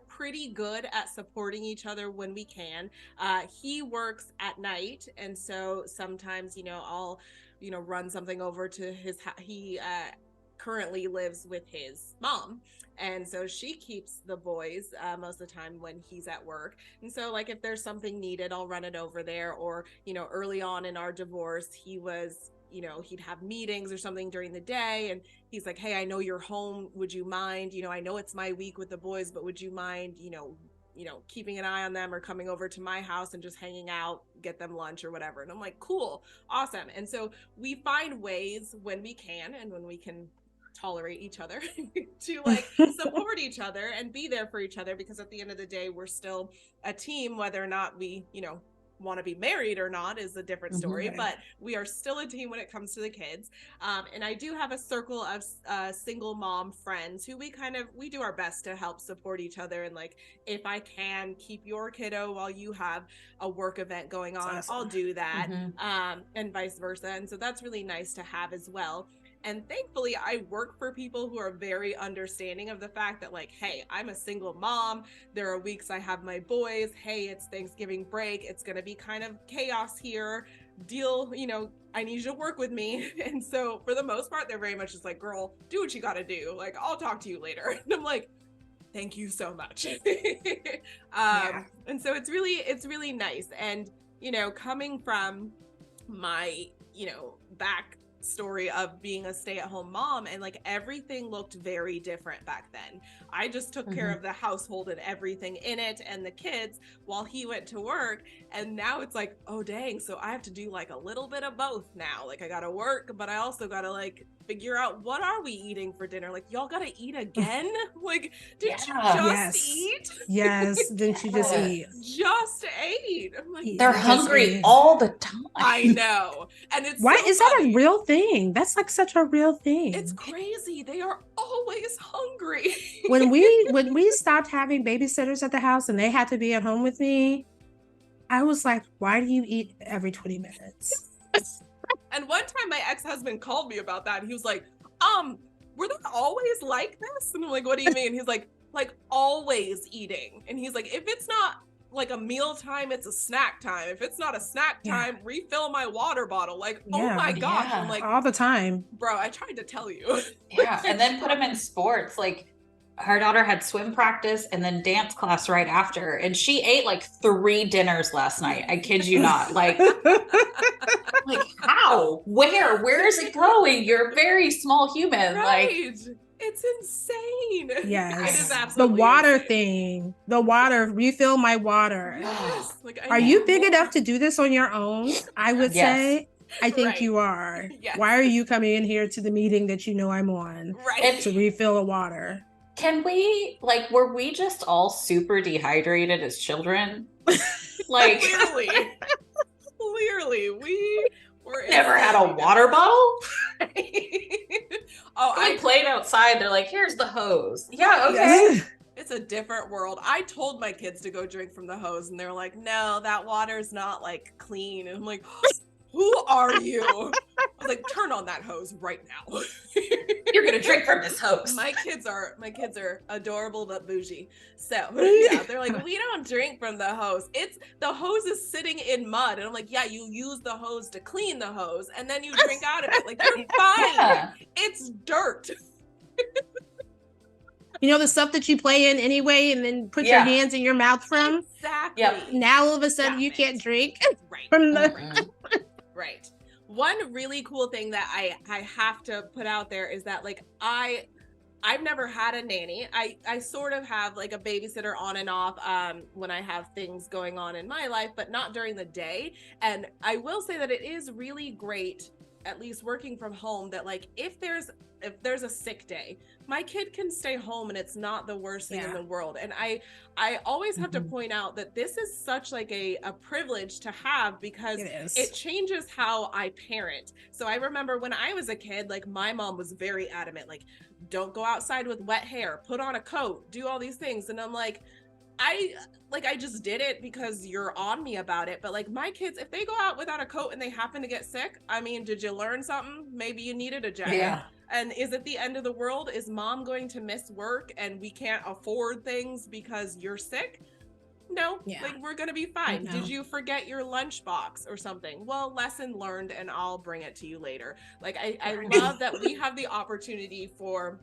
pretty good at supporting each other when we can. He works at night. And so sometimes, I'll, run something over to his house. He, currently lives with his mom, and so she keeps the boys most of the time when he's at work. And so like if there's something needed, I'll run it over there. Or early on in our divorce, he was he'd have meetings or something during the day, and he's like, hey, I know you're home, would you mind, I know it's my week with the boys, but would you mind keeping an eye on them or coming over to my house and just hanging out, get them lunch or whatever. And I'm like, cool, awesome. And so we find ways when we can, and when we can tolerate each other, to like support each other and be there for each other, because at the end of the day, we're still a team, whether or not we want to be married or not is a different story, but we are still a team when it comes to the kids. And I do have a circle of single mom friends who we do our best to help support each other. And like, if I can keep your kiddo while you have a work event going on, awesome. I'll do that. And vice versa. And so that's really nice to have as well. And thankfully, I work for people who are very understanding of the fact that like, hey, I'm a single mom. There are weeks I have my boys. Hey, it's Thanksgiving break. It's going to be kind of chaos here. I need you to work with me. And so for the most part, they're very much just like, girl, do what you got to do. Like, I'll talk to you later. And I'm like, thank you so much. And so it's really nice. And, coming from my, back story of being a stay-at-home mom, and like everything looked very different back then. I just took care of the household and everything in it and the kids while he went to work, and now it's like, oh dang, so I have to do like a little bit of both now. Like I gotta work, but I also gotta like figure out what are we eating for dinner. Like, y'all gotta eat again? Like, did you just eat? Yes, didn't you just eat? Just ate. I'm like, they're hungry all the time. I know. And it's why so is funny. that a real thing? That's like such a real thing. It's crazy. They are always hungry. when we stopped having babysitters at the house and they had to be at home with me, I was like, why do you eat every 20 minutes? And one time my ex-husband called me about that. He was like, were they always like this? And I'm like, what do you mean? He's like always eating. And he's like, if it's not like a meal time, it's a snack time. If it's not a snack time, refill my water bottle. Like, oh my gosh. I'm like, all the time. Bro, I tried to tell you. And then put them in sports. Like, her daughter had swim practice and then dance class right after. And she ate like 3 dinners last night. I kid you not. Like how? Where is it going? You're a very small human. Right. Like, it's insane. Yes. It is absolutely the water insane. thing. The water, refill my water. Yes. Like, are you big enough to do this on your own? I would say. I think you are. Yes. Why are you coming in here to the meeting that you know I'm on? Right. To refill a water. Can we, like, were we just all super dehydrated as children? Like, clearly, we were never had a water bottle? I played outside. They're like, here's the hose. Yeah, okay. Yes. It's a different world. I told my kids to go drink from the hose, and they're like, no, that water's not like clean. And I'm like, who are you? I was like, turn on that hose right now. You're gonna drink from this hose. My kids are adorable but bougie. So yeah, they're like, we don't drink from the hose. The hose is sitting in mud. And I'm like, yeah, you use the hose to clean the hose and then you drink out of it. Like, you're fine. Yeah. It's dirt. The stuff that you play in anyway and then put your hands in your mouth from. Exactly. Yep. Now all of a sudden you can't drink from the Right. One really cool thing that I have to put out there is that like I've never had a nanny. I sort of have like a babysitter on and off when I have things going on in my life, but not during the day. And I will say that it is really great, at least working from home, that like if there's a sick day, my kid can stay home and it's not the worst thing in the world. And I always have to point out that this is such like a privilege to have, because it changes how I parent. So I remember when I was a kid, like my mom was very adamant, like, don't go outside with wet hair, put on a coat, do all these things. And I'm like, I just did it because you're on me about it. But like my kids, if they go out without a coat and they happen to get sick, I mean, did you learn something? Maybe you needed a jacket. Yeah. And is it the end of the world? Is mom going to miss work and we can't afford things because you're sick? No, like we're going to be fine. Did you forget your lunchbox or something? Well, lesson learned, and I'll bring it to you later. Like I love that we have the opportunity for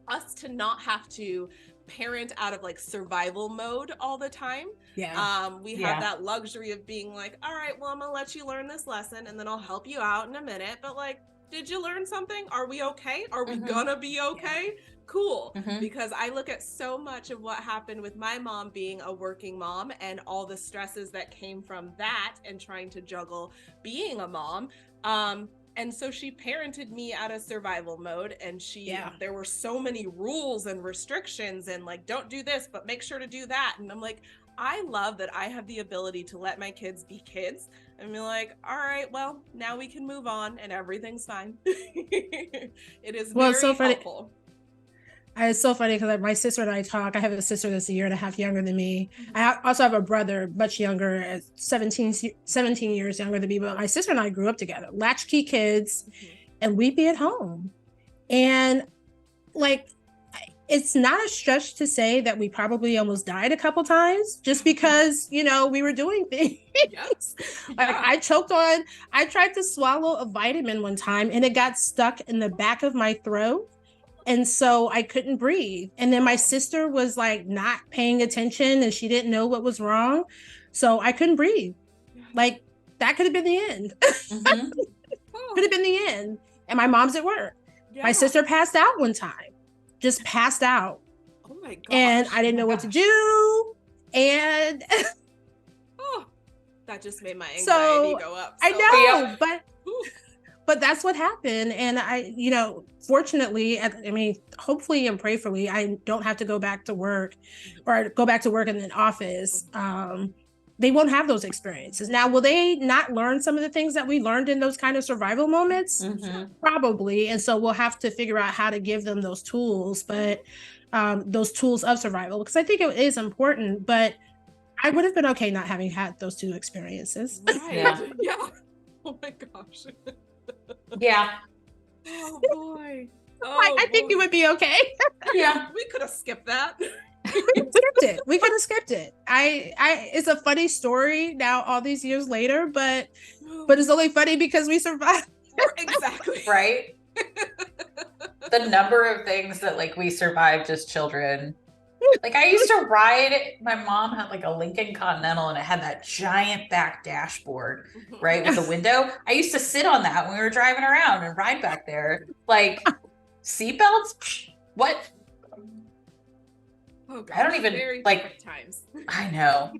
us to not have to parent out of like survival mode all the time. We have that luxury of being like, all right, well, I'm gonna let you learn this lesson and then I'll help you out in a minute. But like, did you learn something? Are we okay? Are we gonna be okay? Cool. Because I look at so much of what happened with my mom being a working mom and all the stresses that came from that and trying to juggle being a mom. And so she parented me out of survival mode, and there were so many rules and restrictions and like, don't do this, but make sure to do that. And I'm like, I love that I have the ability to let my kids be kids and be like, all right, well, now we can move on and everything's fine. It is very helpful. It's so funny because my sister and I talk. I have a sister that's a year and a half younger than me. I also have a brother much younger, 17 years younger than me. But my sister and I grew up together, latchkey kids, and we'd be at home. And like, it's not a stretch to say that we probably almost died a couple times just because, you know, we were doing things. Yes. Like I tried to swallow a vitamin one time and it got stuck in the back of my throat. And so I couldn't breathe. And then my sister was like not paying attention and she didn't know what was wrong. So I couldn't breathe. Like that could have been the end. Could have been the end. And my mom's at work. Yeah. My sister passed out one time. Just passed out. Oh my god! And I didn't know what to do. And that just made my anxiety go up. So. I know, but that's what happened. And I, you know, fortunately, I mean, hopefully and prayerfully, I don't have to go back to work or go back to work in an office. They won't have those experiences. Now, will they not learn some of the things that we learned in those kind of survival moments? Probably. And so we'll have to figure out how to give them those tools, but those tools of survival, because I think it is important, but I would have been okay not having had those two experiences. Right. Yeah. Oh my gosh. Yeah. Oh boy. I think you would be okay. Yeah. We could have skipped that. We could have skipped it. It's a funny story now all these years later, but it's only funny because we survived. Exactly. Right. The number of things that like we survived as children. Like I used to ride, my mom had like a Lincoln Continental and it had that giant back dashboard, right, with the window. I used to sit on that when we were driving around and ride back there. Like seatbelts? What? Oh, gosh. I don't even very like times. I know.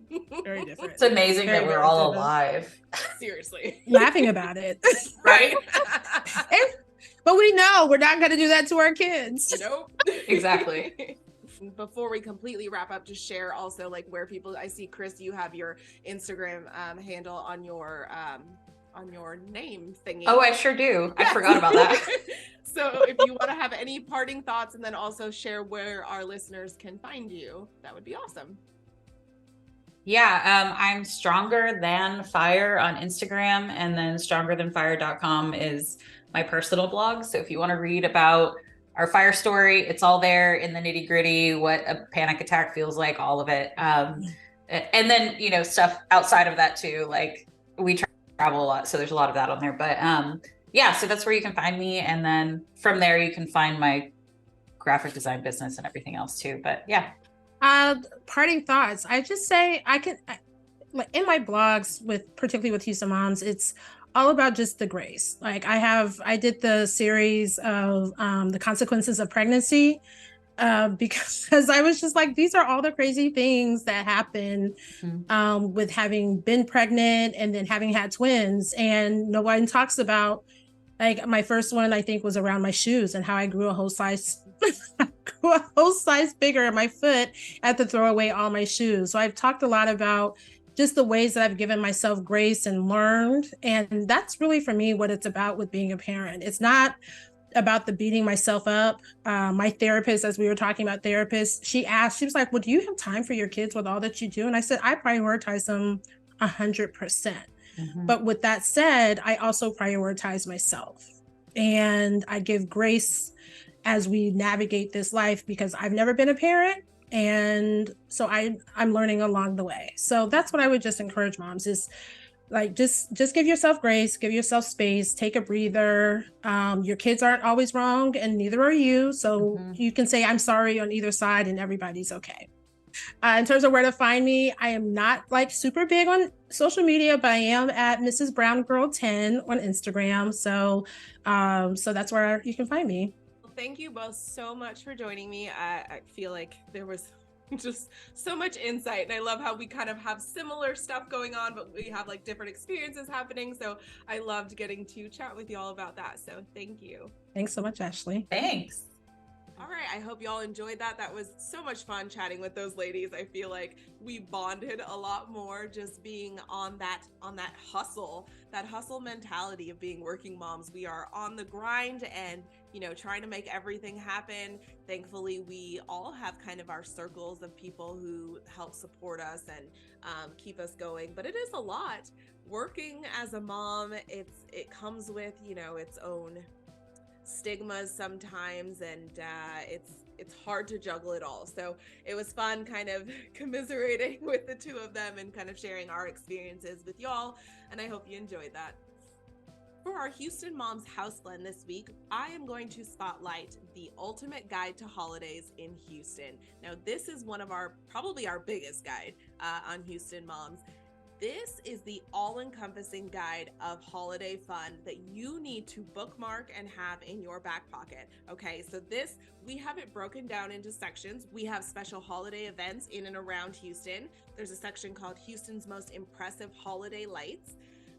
Very different. It's amazing that we're all alive. Seriously. Laughing about it. Right? But we know we're not going to do that to our kids. Nope. Exactly. Before we completely wrap up, just share also like where people, I see Chris, you have your Instagram handle on your name thingy. Oh, I sure do. I forgot about that. So if you want to have any parting thoughts and then also share where our listeners can find you, that would be awesome. Yeah, I'm Stronger Than Fire on Instagram, and then strongerthanfire.com is my personal blog. So if you want to read about our fire story, it's all there in the nitty gritty, what a panic attack feels like, all of it. And then, you know, stuff outside of that too, like we travel a lot. So there's a lot of that on there, but yeah, so that's where you can find me. And then from there, you can find my graphic design business and everything else too. But yeah. Parting thoughts. I just say like in my blogs particularly with Houston Moms, it's all about just the grace. Like I did the series of the consequences of pregnancy because I was just like, these are all the crazy things that happen with having been pregnant and then having had twins. And no one talks about, like, my first one, I think, was around my shoes and how I grew a whole size bigger in my foot. I had to throw away all my shoes. So I've talked a lot about just the ways that I've given myself grace and learned. And that's really, for me, what it's about with being a parent. It's not about the beating myself up. My therapist, as we were talking about therapists, she was like, well, do you have time for your kids with all that you do? And I said, I prioritize them 100%. But with that said, I also prioritize myself, and I give grace as we navigate this life because I've never been a parent. And so I'm learning along the way. So that's what I would just encourage moms is like, just give yourself grace, give yourself space, take a breather. Your kids aren't always wrong and neither are you. So you can say, I'm sorry on either side and everybody's okay. In terms of where to find me, I am not like super big on social media, but I am at Mrs. Brown Girl 10 on Instagram. So that's where you can find me. Thank you both so much for joining me. I feel like there was just so much insight. And I love how we kind of have similar stuff going on, but we have like different experiences happening. So I loved getting to chat with y'all about that. So thank you. Thanks so much, Ashley. Thanks. All right. I hope y'all enjoyed that. That was so much fun chatting with those ladies. I feel like we bonded a lot more just being on that hustle mentality of being working moms. We are on the grind and, trying to make everything happen. Thankfully, we all have kind of our circles of people who help support us and keep us going. But it is a lot. Working as a mom, it comes with, its own stigmas sometimes, and it's hard to juggle it all. So it was fun kind of commiserating with the two of them and kind of sharing our experiences with y'all, and I hope you enjoyed that. For our Houston Moms House Blend this week, I am going to spotlight the ultimate guide to holidays in Houston. Now, this is one of probably our biggest guide on Houston Moms. This is the all-encompassing guide of holiday fun that you need to bookmark and have in your back pocket. Okay, so we have it broken down into sections. We have special holiday events in and around Houston. There's a section called Houston's Most Impressive Holiday Lights,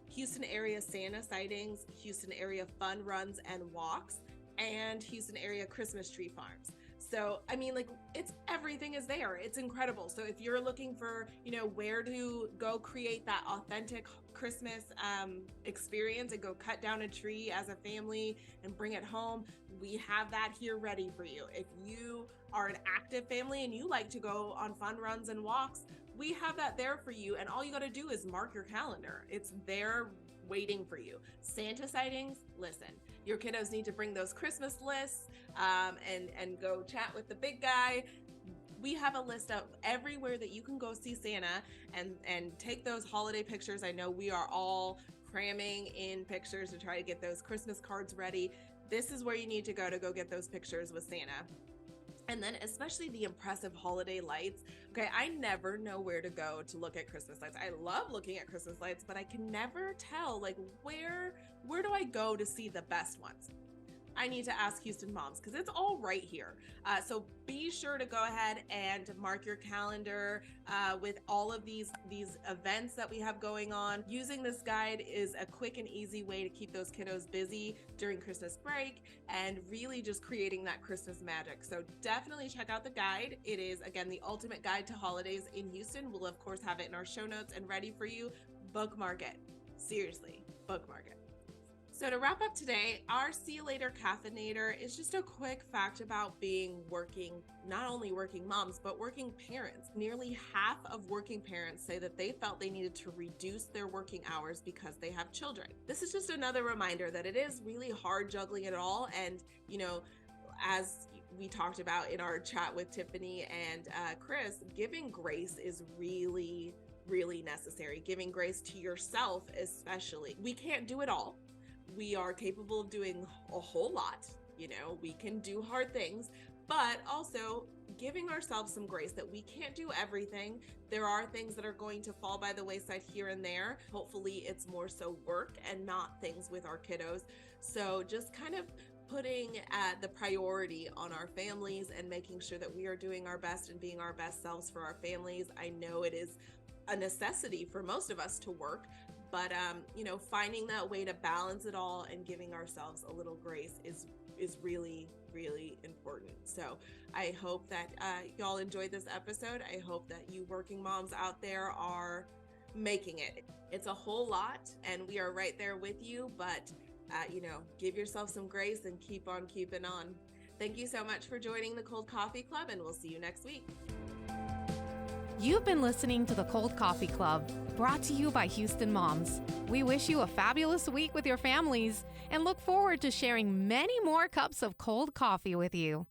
Houston area Santa sightings, Houston area fun runs and walks, and Houston area Christmas tree farms. So, everything is there. It's incredible. So if you're looking for, where to go create that authentic Christmas experience and go cut down a tree as a family and bring it home, we have that here ready for you. If you are an active family and you like to go on fun runs and walks, we have that there for you. And all you got to do is mark your calendar. It's there waiting for you. Santa sightings, listen, your kiddos need to bring those Christmas lists and go chat with the big guy. We have a list of everywhere that you can go see Santa and take those holiday pictures. I know we are all cramming in pictures to try to get those Christmas cards ready. This is where you need to go get those pictures with Santa. And then especially the impressive holiday lights. Okay, I never know where to go to look at Christmas lights. I love looking at Christmas lights, but I can never tell where do I go to see the best ones? I need to ask Houston Moms because it's all right here. So be sure to go ahead and mark your calendar with all of these events that we have going on. Using this guide is a quick and easy way to keep those kiddos busy during Christmas break and really just creating that Christmas magic. So definitely check out the guide. It is, again, the ultimate guide to holidays in Houston. We'll, of course, have it in our show notes and ready for you. Bookmark it. Seriously, bookmark it. So to wrap up today, our See You Later Caffeinator is just a quick fact about being not only working moms, but working parents. Nearly half of working parents say that they felt they needed to reduce their working hours because they have children. This is just another reminder that it is really hard juggling it all. And, as we talked about in our chat with Tiffany and Chris, giving grace is really, really necessary. Giving grace to yourself, especially. We can't do it all. We are capable of doing a whole lot. We can do hard things, but also giving ourselves some grace that we can't do everything. There are things that are going to fall by the wayside here and there. Hopefully it's more so work and not things with our kiddos. So just kind of putting the priority on our families and making sure that we are doing our best and being our best selves for our families. I know it is a necessity for most of us to work, but finding that way to balance it all and giving ourselves a little grace is really, really important. So I hope that y'all enjoyed this episode. I hope that you working moms out there are making it. It's a whole lot and we are right there with you, but give yourself some grace and keep on keeping on. Thank you so much for joining the Cold Coffee Club, and we'll see you next week. You've been listening to the Cold Coffee Club, brought to you by Houston Moms. We wish you a fabulous week with your families and look forward to sharing many more cups of cold coffee with you.